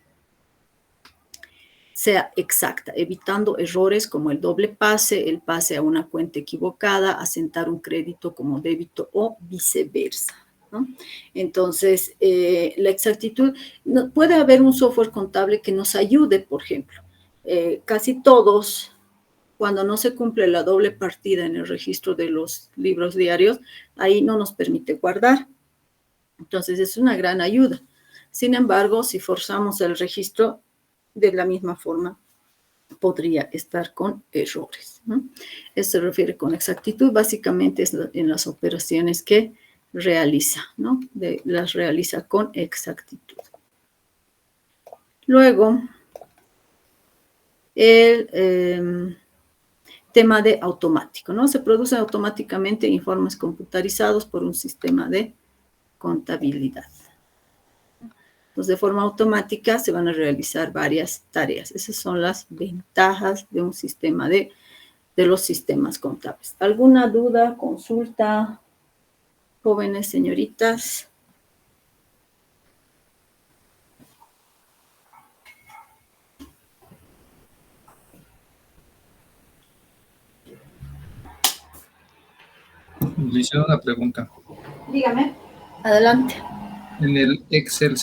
sea exacta, evitando errores como el doble pase, el pase a una cuenta equivocada, asentar un crédito como débito o viceversa, ¿no? Entonces, la exactitud, puede haber un software contable que nos ayude, por ejemplo. Casi todos, cuando no se cumple la doble partida en el registro de los libros diarios, ahí no nos permite guardar. Entonces, es una gran ayuda. Sin embargo, si forzamos el registro, de la misma forma podría estar con errores, ¿no? Esto se refiere con exactitud, básicamente es en las operaciones que realiza, ¿no? Las realiza con exactitud. Luego, el tema de automático, ¿no? Se producen automáticamente informes computarizados por un sistema de contabilidad. Entonces, de forma automática se van a realizar varias tareas. Esas son las ventajas de un sistema de los sistemas contables. ¿Alguna duda, consulta, jóvenes señoritas? Le hice una pregunta. Dígame. Adelante. En el Excel,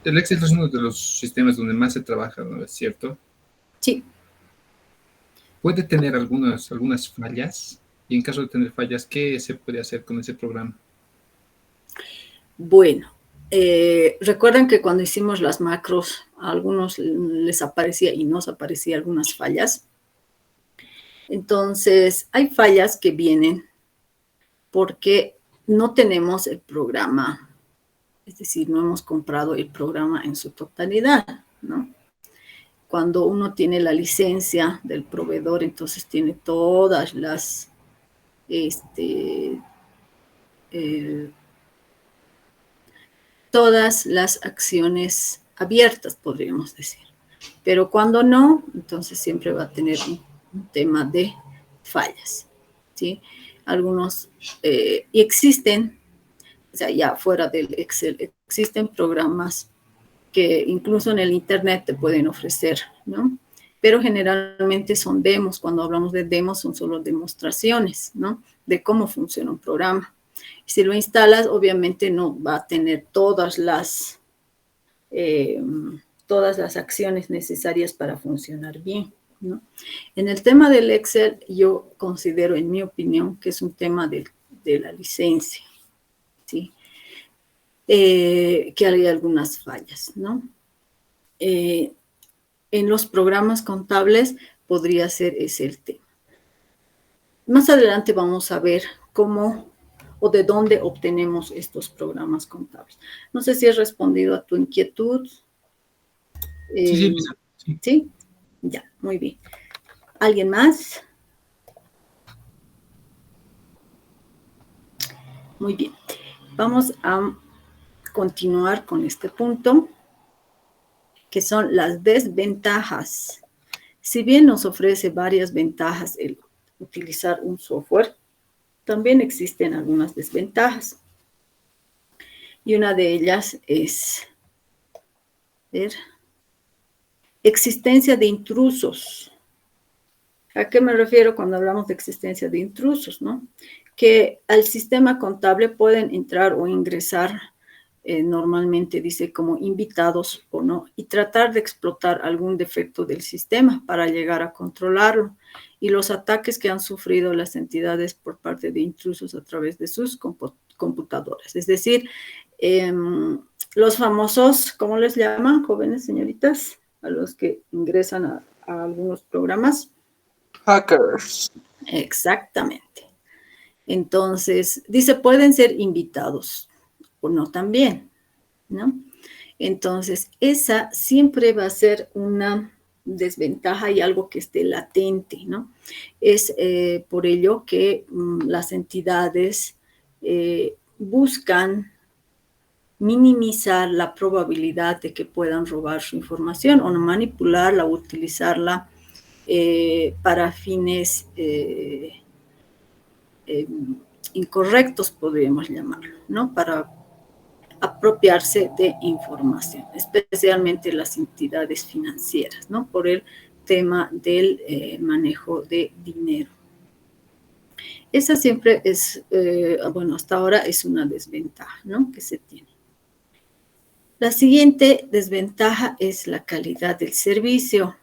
el Excel es uno de los sistemas donde más se trabaja, ¿no es cierto? Sí. ¿Puede tener algunas fallas? Y en caso de tener fallas, ¿qué se puede hacer con ese programa? Bueno, recuerdan que cuando hicimos las macros, a algunos les aparecía y nos aparecía algunas fallas. Entonces, hay fallas que vienen porque no tenemos el programa, es decir, no hemos comprado el programa en su totalidad, ¿no? Cuando uno tiene la licencia del proveedor, entonces tiene todas las, todas las acciones abiertas, podríamos decir. Pero cuando no, entonces siempre va a tener un tema de fallas, ¿sí? Algunos, y existen, o sea, ya fuera del Excel, existen programas que incluso en el Internet te pueden ofrecer, ¿no? Pero generalmente son demos. Cuando hablamos de demos son solo demostraciones, ¿no? De cómo funciona un programa. Si lo instalas, obviamente no va a tener todas las acciones necesarias para funcionar bien, ¿no? En el tema del Excel, yo considero, en mi opinión, que es un tema de la licencia, ¿sí? Que hay algunas fallas, ¿no? En los programas contables podría ser ese el tema. Más adelante vamos a ver cómo o de dónde obtenemos estos programas contables. No sé si he respondido a tu inquietud. Sí. ¿Sí? Ya, muy bien. ¿Alguien más? Muy bien. Vamos a continuar con este punto, que son las desventajas. Si bien nos ofrece varias ventajas el utilizar un software, también existen algunas desventajas. Y una de ellas es, existencia de intrusos. ¿A qué me refiero cuando hablamos de existencia de intrusos, no? Que al sistema contable pueden entrar o ingresar, normalmente dice como invitados o no, y tratar de explotar algún defecto del sistema para llegar a controlarlo. Y los ataques que han sufrido las entidades por parte de intrusos a través de sus computadoras. Es decir, los famosos, ¿cómo les llaman, jóvenes señoritas? A los que ingresan a algunos programas. Hackers. Exactamente. Entonces, dice, pueden ser invitados o no también, ¿no? Entonces, esa siempre va a ser una desventaja y algo que esté latente, ¿no? Es por ello que las entidades buscan minimizar la probabilidad de que puedan robar su información o manipularla o utilizarla para fines incorrectos, podríamos llamarlo, ¿no? Para apropiarse de información, especialmente las entidades financieras, ¿no? Por el tema del manejo de dinero. Esa siempre es, bueno, hasta ahora es una desventaja, ¿no? Que se tiene. La siguiente desventaja es la calidad del servicio.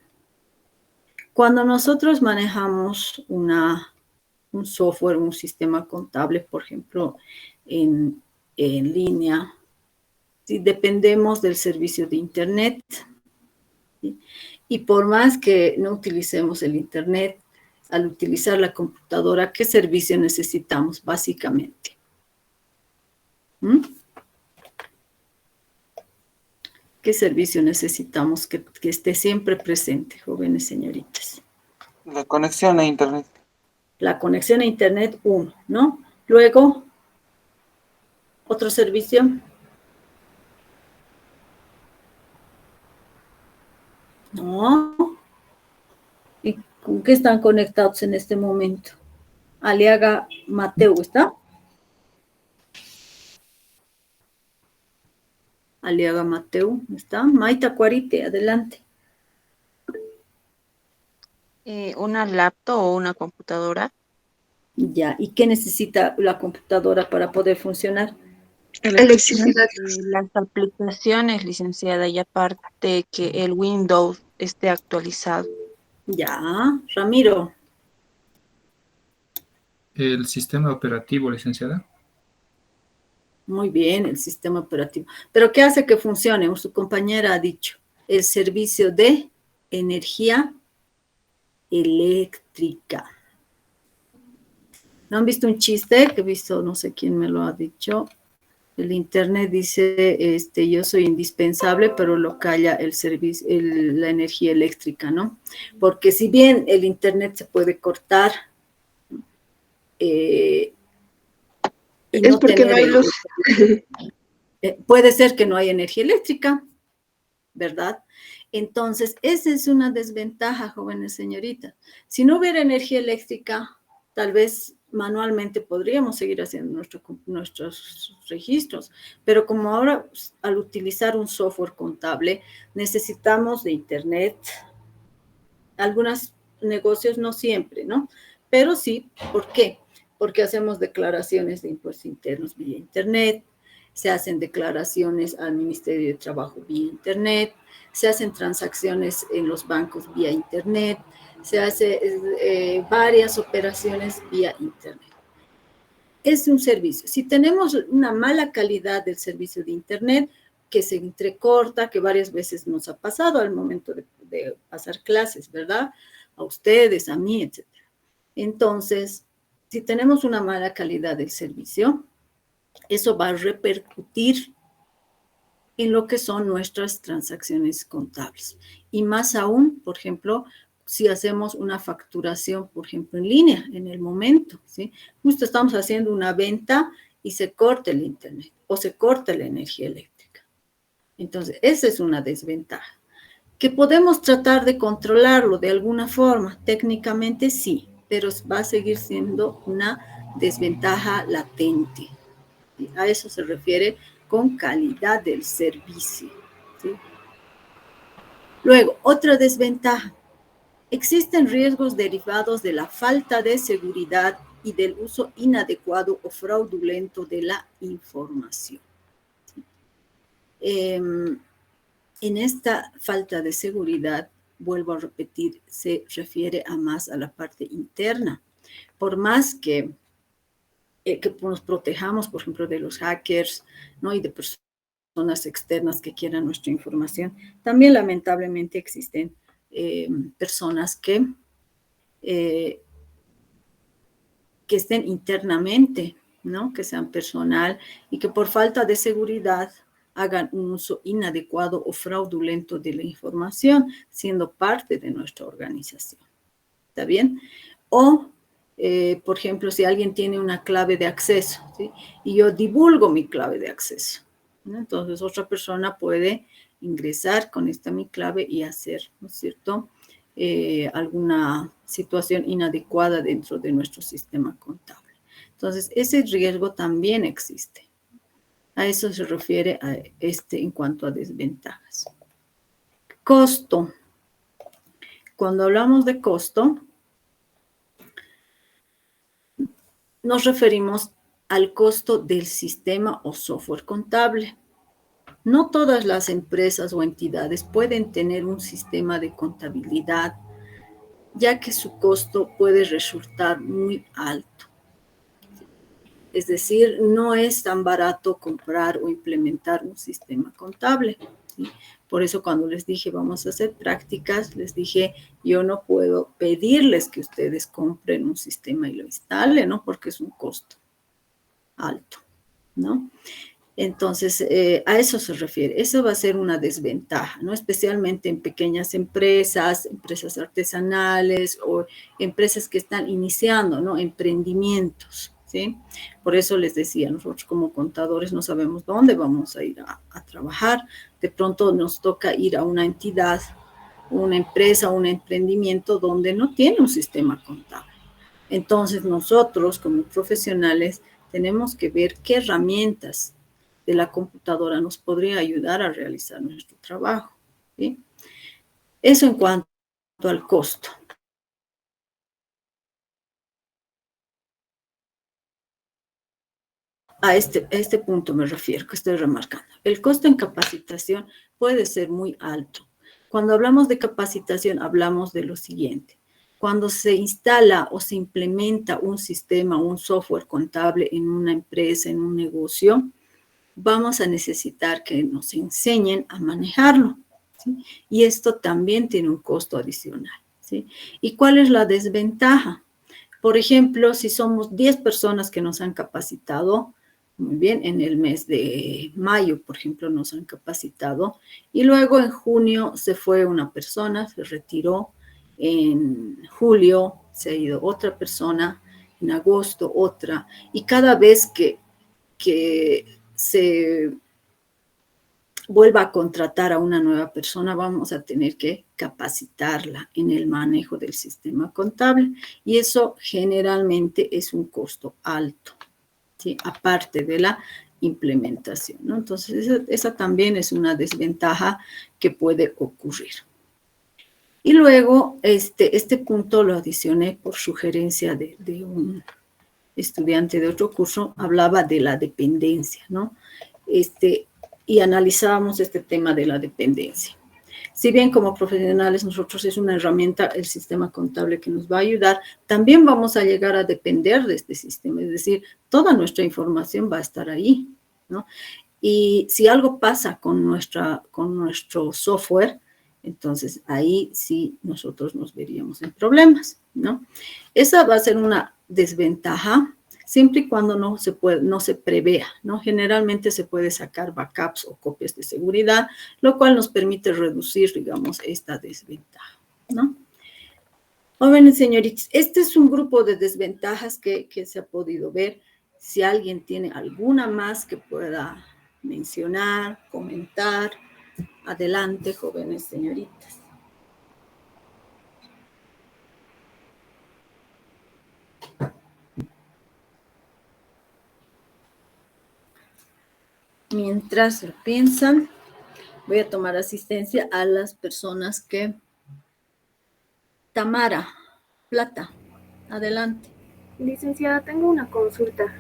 Cuando nosotros manejamos un software, un sistema contable, por ejemplo, en línea, ¿sí? Dependemos del servicio de Internet, ¿sí? Y por más que no utilicemos el Internet, al utilizar la computadora, ¿qué servicio necesitamos básicamente? ¿Mm? ¿Qué servicio necesitamos que esté siempre presente, jóvenes señoritas? La conexión a Internet. La conexión a Internet, uno, ¿no? Luego, otro servicio. No. ¿Y con qué están conectados en este momento? Aliaga Mateo, ¿está? Aliaga Mateo, ¿está? Maita Cuarite, adelante. Una laptop o una computadora. Ya, ¿y qué necesita la computadora para poder funcionar? Electricidad. Las aplicaciones, licenciada, y aparte que el Windows esté actualizado. Ya, Ramiro. El sistema operativo, licenciada. Muy bien, el sistema operativo. ¿Pero qué hace que funcione? Su compañera ha dicho, el servicio de energía eléctrica. ¿No han visto un chiste que he visto? No sé quién me lo ha dicho. El Internet dice, yo soy indispensable, pero lo calla el servicio, la energía eléctrica, ¿no? Porque si bien el Internet se puede cortar, y Es no porque tener no hay luz. puede ser que no haya energía eléctrica, ¿verdad? Entonces, esa es una desventaja, jóvenes señoritas. Si no hubiera energía eléctrica, tal vez manualmente podríamos seguir haciendo nuestros registros, pero como ahora al utilizar un software contable necesitamos de Internet, algunos negocios no siempre, ¿no? Pero sí, ¿por qué? Porque hacemos declaraciones de impuestos internos vía Internet, se hacen declaraciones al Ministerio de Trabajo vía Internet, se hacen transacciones en los bancos vía Internet, se hacen varias operaciones vía Internet. Es un servicio. Si tenemos una mala calidad del servicio de Internet, que se entrecorta, que varias veces nos ha pasado al momento de pasar clases, ¿verdad? A ustedes, a mí, etc. Entonces, si tenemos una mala calidad del servicio, eso va a repercutir en lo que son nuestras transacciones contables. Y más aún, por ejemplo, si hacemos una facturación, por ejemplo, en línea, en el momento, ¿sí? Justo estamos haciendo una venta y se corta el Internet o se corta la energía eléctrica. Entonces, esa es una desventaja. ¿Que podemos tratar de controlarlo de alguna forma? Técnicamente sí, pero va a seguir siendo una desventaja latente. ¿Sí? A eso se refiere con calidad del servicio. ¿Sí? Luego, otra desventaja. Existen riesgos derivados de la falta de seguridad y del uso inadecuado o fraudulento de la información. ¿Sí? En esta falta de seguridad, vuelvo a repetir, se refiere más a la parte interna. Por más que nos protejamos, por ejemplo, de los hackers, ¿no? Y de personas externas que quieran nuestra información, también lamentablemente existen personas que estén internamente, ¿no? Que sean personal y que por falta de seguridad hagan un uso inadecuado o fraudulento de la información, siendo parte de nuestra organización. ¿Está bien? O, por ejemplo, si alguien tiene una clave de acceso, ¿sí? Y yo divulgo mi clave de acceso, ¿no? Entonces, otra persona puede ingresar con esta mi clave y hacer, ¿no es cierto?, alguna situación inadecuada dentro de nuestro sistema contable. Entonces, ese riesgo también existe. A eso se refiere a en cuanto a desventajas. Costo. Cuando hablamos de costo, nos referimos al costo del sistema o software contable. No todas las empresas o entidades pueden tener un sistema de contabilidad, ya que su costo puede resultar muy alto. Es decir, no es tan barato comprar o implementar un sistema contable, ¿sí? Por eso cuando les dije vamos a hacer prácticas, les dije yo no puedo pedirles que ustedes compren un sistema y lo instalen, ¿no? Porque es un costo alto, ¿no? Entonces, a eso se refiere. Eso va a ser una desventaja, ¿no? Especialmente en pequeñas empresas, empresas artesanales o empresas que están iniciando, ¿no? Emprendimientos, ¿sí? Por eso les decía, nosotros como contadores no sabemos dónde vamos a ir a trabajar. De pronto nos toca ir a una entidad, una empresa, un emprendimiento donde no tiene un sistema contable. Entonces, nosotros como profesionales tenemos que ver qué herramientas de la computadora nos podría ayudar a realizar nuestro trabajo, ¿sí? Eso en cuanto al costo. A este punto me refiero, que estoy remarcando. El costo en capacitación puede ser muy alto. Cuando hablamos de capacitación, hablamos de lo siguiente. Cuando se instala o se implementa un sistema, un software contable en una empresa, en un negocio, vamos a necesitar que nos enseñen a manejarlo, ¿sí? Y esto también tiene un costo adicional, ¿sí? ¿Y cuál es la desventaja? Por ejemplo, si somos 10 personas que nos han capacitado, muy bien, en el mes de mayo, por ejemplo, nos han capacitado, y luego en junio se fue una persona, se retiró, en julio se ha ido otra persona, en agosto otra, y cada vez que se vuelva a contratar a una nueva persona, vamos a tener que capacitarla en el manejo del sistema contable y eso generalmente es un costo alto, ¿sí? Aparte de la implementación, ¿no? Entonces, esa también es una desventaja que puede ocurrir. Y luego, este punto lo adicioné por sugerencia de un estudiante de otro curso, hablaba de la dependencia, ¿no? Y analizábamos este tema de la dependencia. Si bien como profesionales nosotros es una herramienta, el sistema contable que nos va a ayudar, también vamos a llegar a depender de este sistema, es decir, toda nuestra información va a estar ahí, ¿no? Y si algo pasa con nuestro software, entonces ahí sí nosotros nos veríamos en problemas, ¿no? Esa va a ser una desventaja siempre y cuando no se prevea, ¿no? Generalmente se puede sacar backups o copias de seguridad, lo cual nos permite reducir, digamos, esta desventaja, ¿no? Jóvenes señoritas, este es un grupo de desventajas que se ha podido ver. Si alguien tiene alguna más que pueda mencionar, comentar, adelante, jóvenes señoritas. Mientras lo piensan, voy a tomar asistencia a las personas que... Tamara Plata, adelante. Licenciada, tengo una consulta.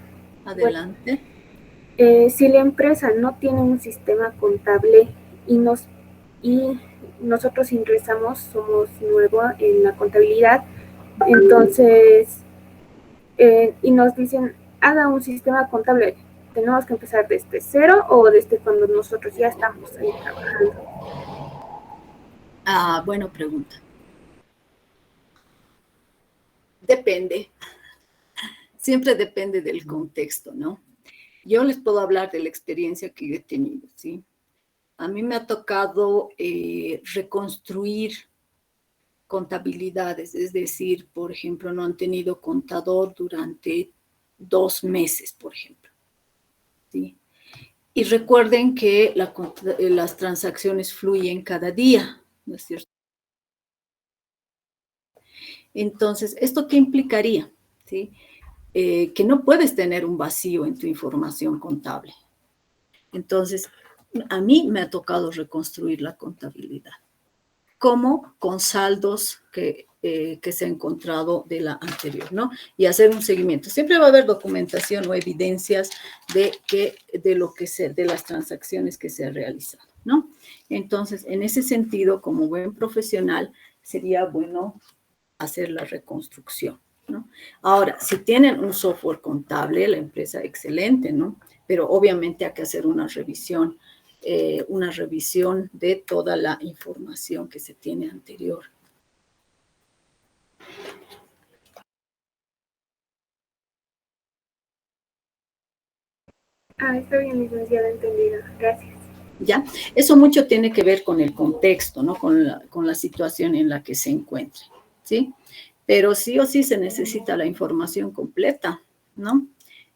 Adelante. Bueno, si la empresa no tiene un sistema contable y nosotros ingresamos, somos nuevos en la contabilidad, entonces, y nos dicen, haga un sistema contable, ¿tenemos que empezar desde cero o desde cuando nosotros ya estamos ahí trabajando? Buena pregunta. Depende. Siempre depende del contexto, ¿no? Yo les puedo hablar de la experiencia que yo he tenido, ¿sí? A mí me ha tocado reconstruir contabilidades, es decir, por ejemplo, no han tenido contador durante 2 meses, por ejemplo, ¿sí? Y recuerden que las transacciones fluyen cada día, ¿no es cierto? Entonces, ¿esto qué implicaría? ¿Sí? Que no puedes tener un vacío en tu información contable. Entonces, a mí me ha tocado reconstruir la contabilidad. ¿Cómo? Con saldos que se ha encontrado de la anterior, ¿no? Y hacer un seguimiento. Siempre va a haber documentación o evidencias de las transacciones que se han realizado, ¿no? Entonces, en ese sentido, como buen profesional, sería bueno hacer la reconstrucción, ¿no? Ahora, si tienen un software contable, la empresa, excelente, ¿no? Pero obviamente hay que hacer una revisión de toda la información que se tiene anterior. Está bien, licenciada, entendido. Gracias. ¿Ya? Eso mucho tiene que ver con el contexto, ¿no? Con la situación en la que se encuentre, ¿sí? Pero sí o sí se necesita la información completa, ¿no?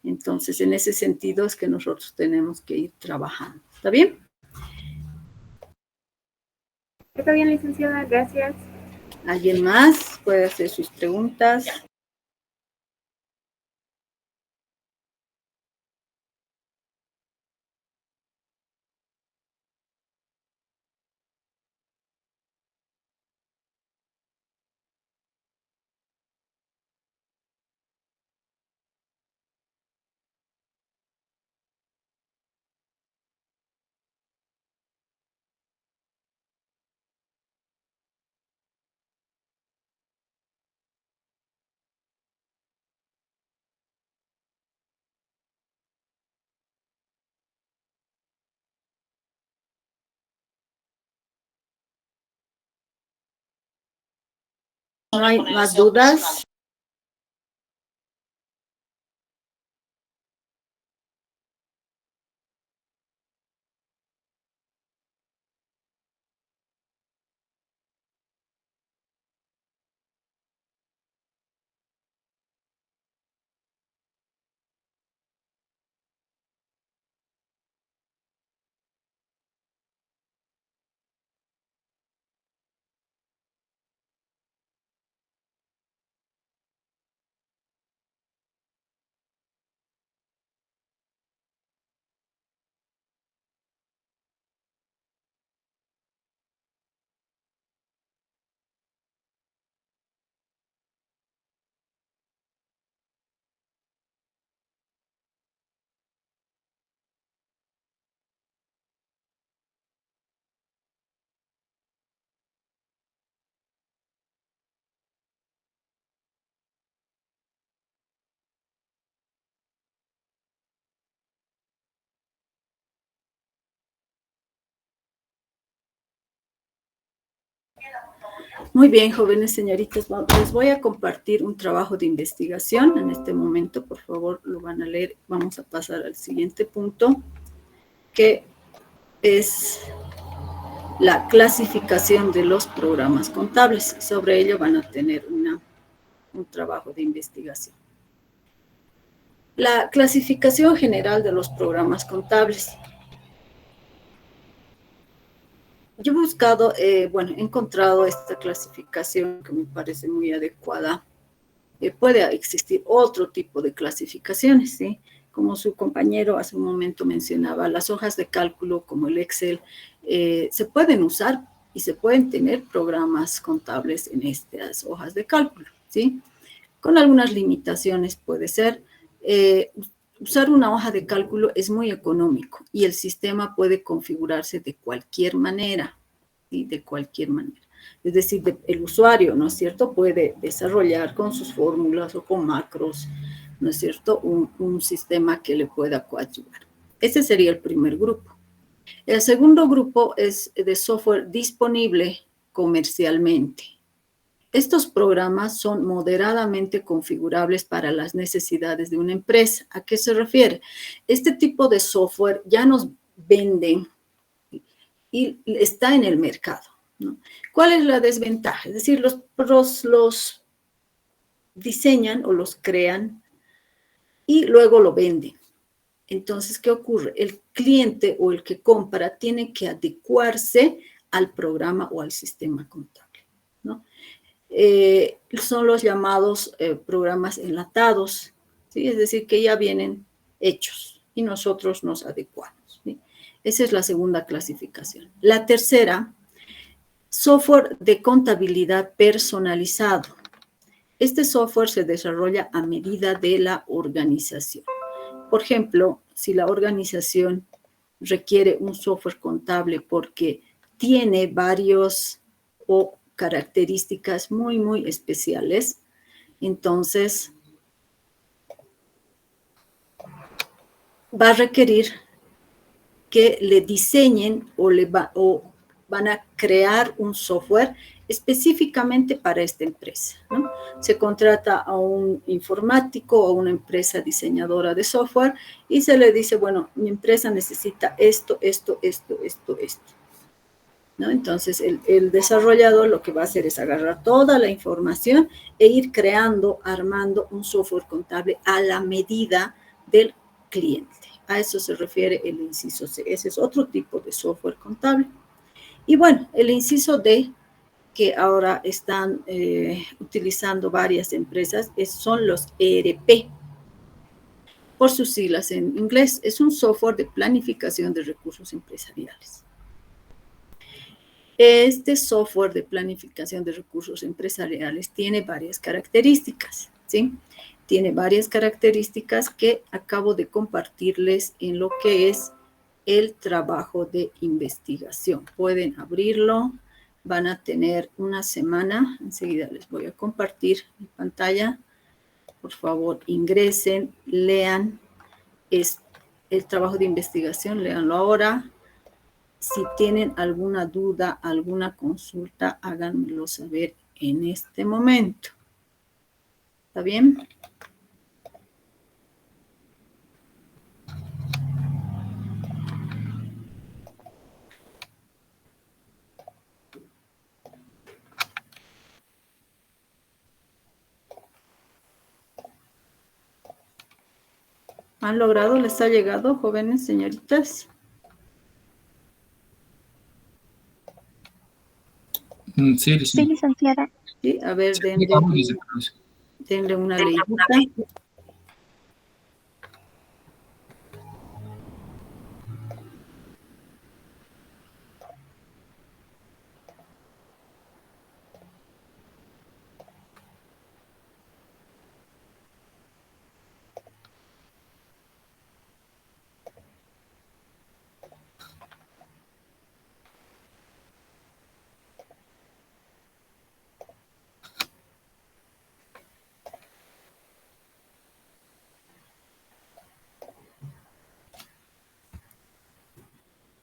Entonces, en ese sentido es que nosotros tenemos que ir trabajando. ¿Está bien? Está bien, licenciada, gracias. ¿Alguien más puede hacer sus preguntas? ¿No hay más dudas? Muy bien, jóvenes señoritas, les voy a compartir un trabajo de investigación en este momento. Por favor, lo van a leer. Vamos a pasar al siguiente punto, que es la clasificación de los programas contables. Sobre ello van a tener un trabajo de investigación. La clasificación general de los programas contables. Yo he buscado, he encontrado esta clasificación que me parece muy adecuada. Puede existir otro tipo de clasificaciones, ¿sí? Como su compañero hace un momento mencionaba, las hojas de cálculo como el Excel se pueden usar y se pueden tener programas contables en estas hojas de cálculo, ¿sí? Con algunas limitaciones puede ser. Usar una hoja de cálculo es muy económico y el sistema puede configurarse de cualquier manera, ¿sí? De cualquier manera. Es decir, el usuario, ¿no es cierto?, puede desarrollar con sus fórmulas o con macros, ¿no es cierto?, un sistema que le pueda coadyuvar. Ese sería el primer grupo. El segundo grupo es de software disponible comercialmente. Estos programas son moderadamente configurables para las necesidades de una empresa. ¿A qué se refiere? Este tipo de software ya nos venden y está en el mercado, ¿no? ¿Cuál es la desventaja? Es decir, los diseñan o los crean y luego lo venden. Entonces, ¿qué ocurre? cliente o el que compra tiene que adecuarse al programa o al sistema contable, ¿no? Son los llamados programas enlatados, ¿sí? Es decir, que ya vienen hechos y nosotros nos adecuamos, ¿sí? Esa es la segunda clasificación. La tercera, software de contabilidad personalizado. Este software se desarrolla a medida de la organización. Por ejemplo, si la organización requiere un software contable porque tiene varios o características muy, muy especiales, entonces va a requerir que le diseñen o van a crear un software específicamente para esta empresa, ¿no? Se contrata a un informático o una empresa diseñadora de software y se le dice, bueno, mi empresa necesita esto, ¿no? Entonces, el desarrollador lo que va a hacer es agarrar toda la información e ir creando, armando un software contable a la medida del cliente. A eso se refiere el inciso C. Ese es otro tipo de software contable. Y bueno, el inciso D, que ahora están utilizando varias empresas, son los ERP. Por sus siglas en inglés, es un software de planificación de recursos empresariales. Este software de planificación de recursos empresariales tiene varias características, ¿sí? Tiene varias características que acabo de compartirles en lo que es el trabajo de investigación. Pueden abrirlo, van a tener una semana, enseguida les voy a compartir mi pantalla. Por favor, ingresen, lean el trabajo de investigación, léanlo ahora. Si tienen alguna duda, alguna consulta, háganmelo saber en este momento. ¿Está bien? ¿Han logrado? ¿Les ha llegado, jóvenes, señoritas? Sí, Sí, licenciada. Sí, a ver, denle una leidita.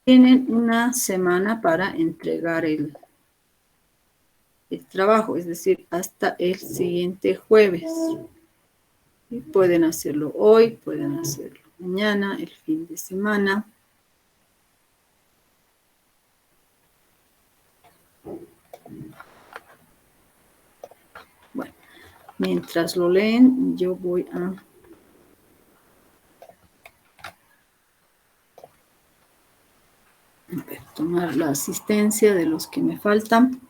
Tienen una semana para entregar el trabajo, es decir, hasta el siguiente jueves. Y pueden hacerlo hoy, pueden hacerlo mañana, el fin de semana. Bueno, mientras lo leen, yo voy a tomar la asistencia de los que me faltan.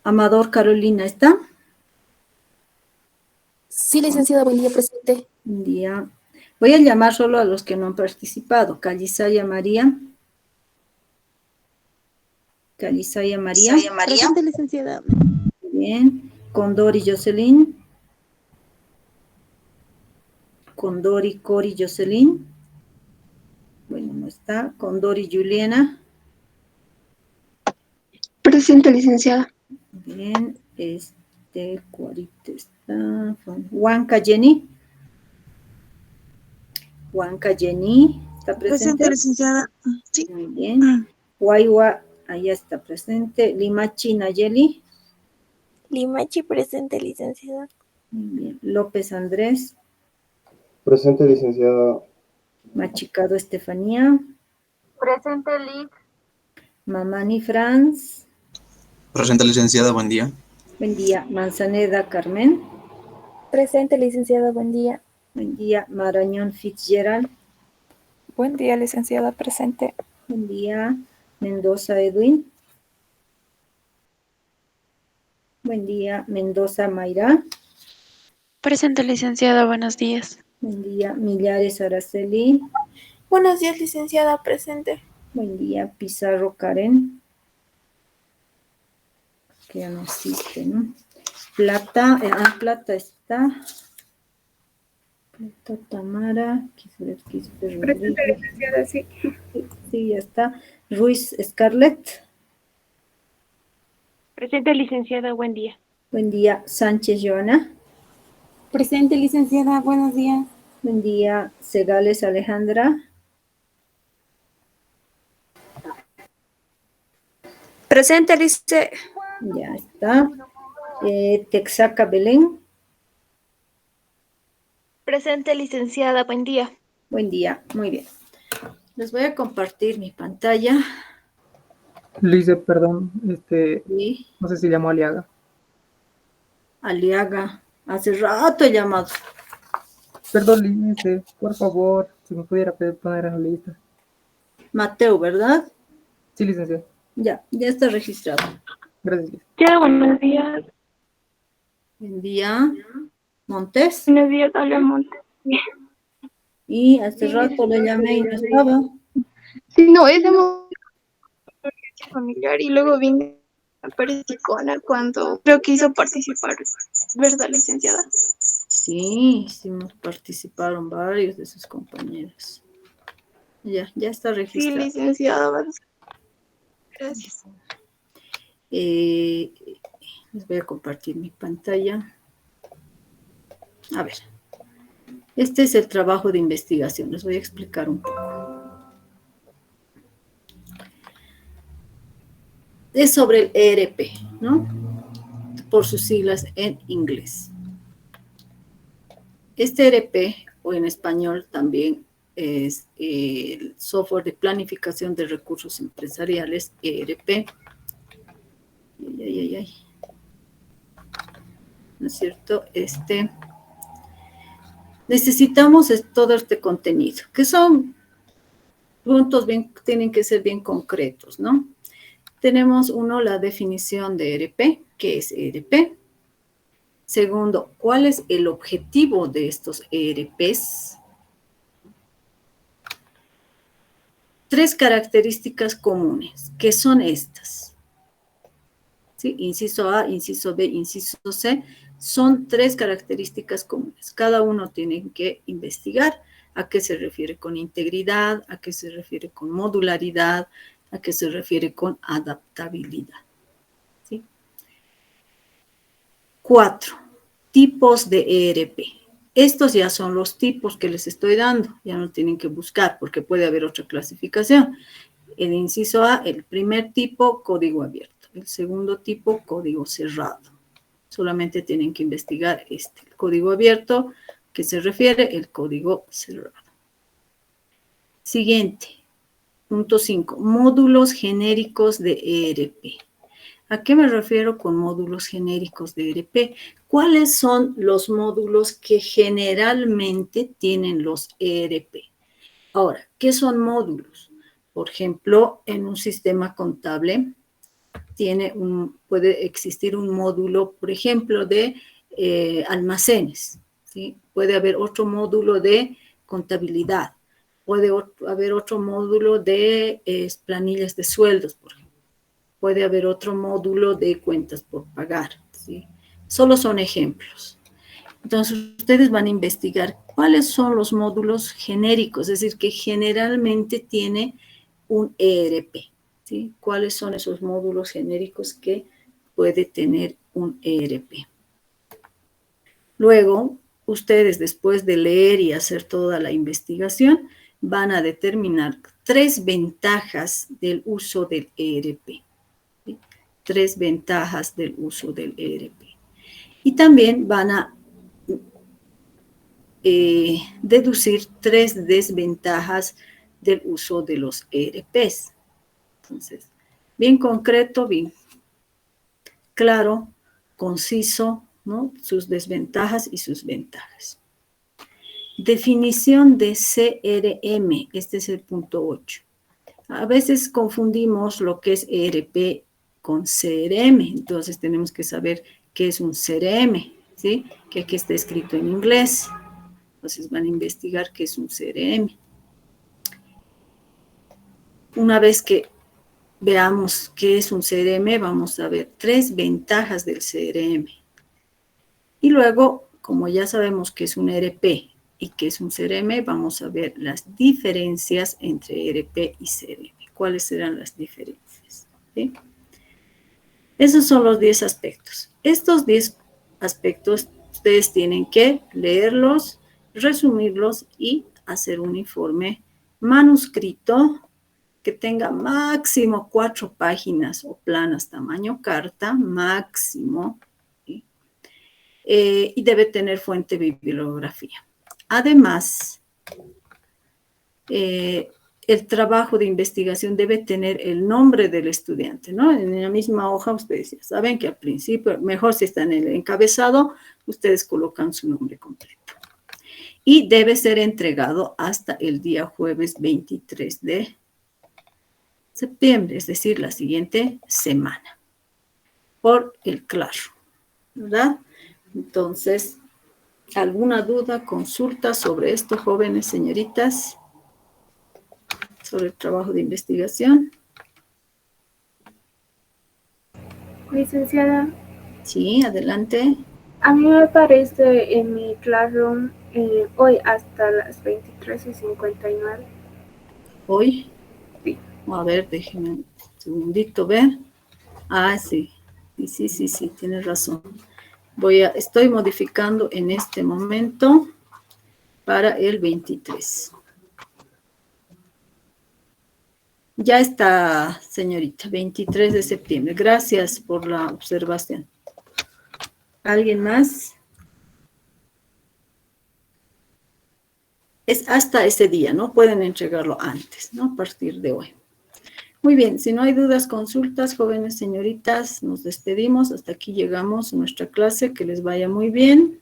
Amador Carolina, ¿está? Sí, licenciada, buen día, presente. Buen día. Voy a llamar solo a los que no han participado. Calizaya María. Calizaya María. Presente, licenciada. Bien. Condori Jocelyn. Condori Cori Jocelyn. Bueno, no está. Condori Juliana. Presente, licenciada. Bien. Cuarita está. Huanca Jenny. Huanca Jenny. ¿Está presente? Presente, licenciada. Sí. Muy bien. Guayua, allá está presente. Limachi Nayeli. Limachi presente, licenciada. Muy bien. López Andrés. Presente, licenciada. Machicado Estefanía. Presente, Liz. Mamani Franz. Presente, licenciada, buen día. Buen día. Manzaneda Carmen. Presente, licenciada, buen día. Buen día. Marañón Fitzgerald. Buen día, licenciada, presente. Buen día, Mendoza Edwin. Buen día, Mendoza Mayra. Presente, licenciada, buenos días. Buen día, Millares Araceli. Buenos días, licenciada, presente. Buen día, Pizarro Karen. Que ya no existe, ¿no? Plata, Plata está. Plata Tamara. Quisper Presente, Rodríguez. licenciada, sí. Sí, ya está. Ruiz Scarlett. Presente, licenciada, buen día. Buen día, Sánchez Joana. Presente, licenciada, buenos días. Buen día, Segales Alejandra. Presente, lice. Ya está. Texaca Belén. Presente, licenciada, buen día. Buen día, muy bien. Les voy a compartir mi pantalla. Lice, perdón, Sí. no sé si llamó Aliaga. Aliaga, hace rato he llamado. Perdón, Lice, por favor, si me pudiera poner en la lista. Mateo, ¿verdad? Sí, licenciado. Ya está registrado. Gracias, Lice. Ya, buenos días. Buen día. Montes. Buenos días, hola, Montes. Y hace rato le llamé y no estaba. Sí, no, es de familiar y luego vine a Pericona cuando creo que hizo participar, ¿verdad, licenciada? Sí, participaron varios de sus compañeros. Ya está registrado. Sí, licenciada. Gracias. Les voy a compartir mi pantalla. A ver. Este es el trabajo de investigación. Les voy a explicar un poco. Es sobre el ERP, ¿no? Por sus siglas en inglés. Este ERP, o en español también, es el software de planificación de recursos empresariales, ERP. ¿No es cierto? Necesitamos todo este contenido, que son puntos tienen que ser bien concretos, ¿no? Tenemos uno, la definición de ERP, ¿qué es ERP? Segundo, ¿cuál es el objetivo de estos ERPs? 3 características comunes, que son estas. ¿Sí? Inciso A, inciso B, inciso C, son 3 características comunes. Cada uno tiene que investigar a qué se refiere con integridad, a qué se refiere con modularidad, a qué se refiere con adaptabilidad. ¿Sí? 4. Tipos de ERP. Estos ya son los tipos que les estoy dando. Ya no tienen que buscar porque puede haber otra clasificación. El inciso A, el primer tipo, código abierto. El segundo tipo, código cerrado. Solamente tienen que investigar el código abierto, que se refiere el código cerrado. Siguiente, punto 5, módulos genéricos de ERP. ¿A qué me refiero con módulos genéricos de ERP? ¿Cuáles son los módulos que generalmente tienen los ERP? Ahora, ¿qué son módulos? Por ejemplo, en un sistema contable puede existir un módulo, por ejemplo, de almacenes, ¿sí? Puede haber otro módulo de contabilidad, puede haber otro módulo de planillas de sueldos, por ejemplo. Puede haber otro módulo de cuentas por pagar, ¿sí? Solo son ejemplos. Entonces, ustedes van a investigar cuáles son los módulos genéricos, es decir, que generalmente tiene un ERP, ¿sí? ¿Cuáles son esos módulos genéricos que puede tener un ERP? Luego, ustedes, después de leer y hacer toda la investigación, van a determinar 3 ventajas del uso del ERP. 3 ventajas del uso del ERP. Y también van a deducir 3 desventajas del uso de los ERPs. Entonces, bien concreto, bien claro, conciso, ¿no? Sus desventajas y sus ventajas. Definición de CRM, este es el punto 8. A veces confundimos lo que es ERP con CRM, entonces tenemos que saber qué es un CRM, ¿sí? Que aquí está escrito en inglés. Entonces van a investigar qué es un CRM. Una vez que veamos qué es un CRM, vamos a ver 3 ventajas del CRM. Y luego, como ya sabemos qué es un ERP y qué es un CRM, vamos a ver las diferencias entre ERP y CRM. ¿Cuáles serán las diferencias? ¿Sí? Esos son los 10 aspectos. Estos 10 aspectos ustedes tienen que leerlos, resumirlos y hacer un informe manuscrito que tenga máximo 4 páginas o planas tamaño carta, máximo, ¿sí? Y debe tener fuente bibliografía. Además, el trabajo de investigación debe tener el nombre del estudiante, ¿no? En la misma hoja ustedes ya saben que al principio, mejor si está en el encabezado, ustedes colocan su nombre completo. Y debe ser entregado hasta el día jueves 23 de septiembre, es decir, la siguiente semana, por el Classroom, ¿verdad? Entonces, ¿alguna duda, consulta sobre esto, jóvenes señoritas? Sobre el trabajo de investigación. Licenciada. Sí, adelante. A mí me parece en mi Classroom hoy hasta las 23:59. ¿Hoy? Sí. A ver, déjenme un segundito ver. Ah, sí. Sí, tienes razón. Estoy modificando en este momento para el 23. Ya está, señorita, 23 de septiembre. Gracias por la observación. ¿Alguien más? Es hasta ese día, ¿no? Pueden entregarlo antes, ¿no? A partir de hoy. Muy bien, si no hay dudas, consultas, jóvenes señoritas, nos despedimos. Hasta aquí llegamos a nuestra clase. Que les vaya muy bien.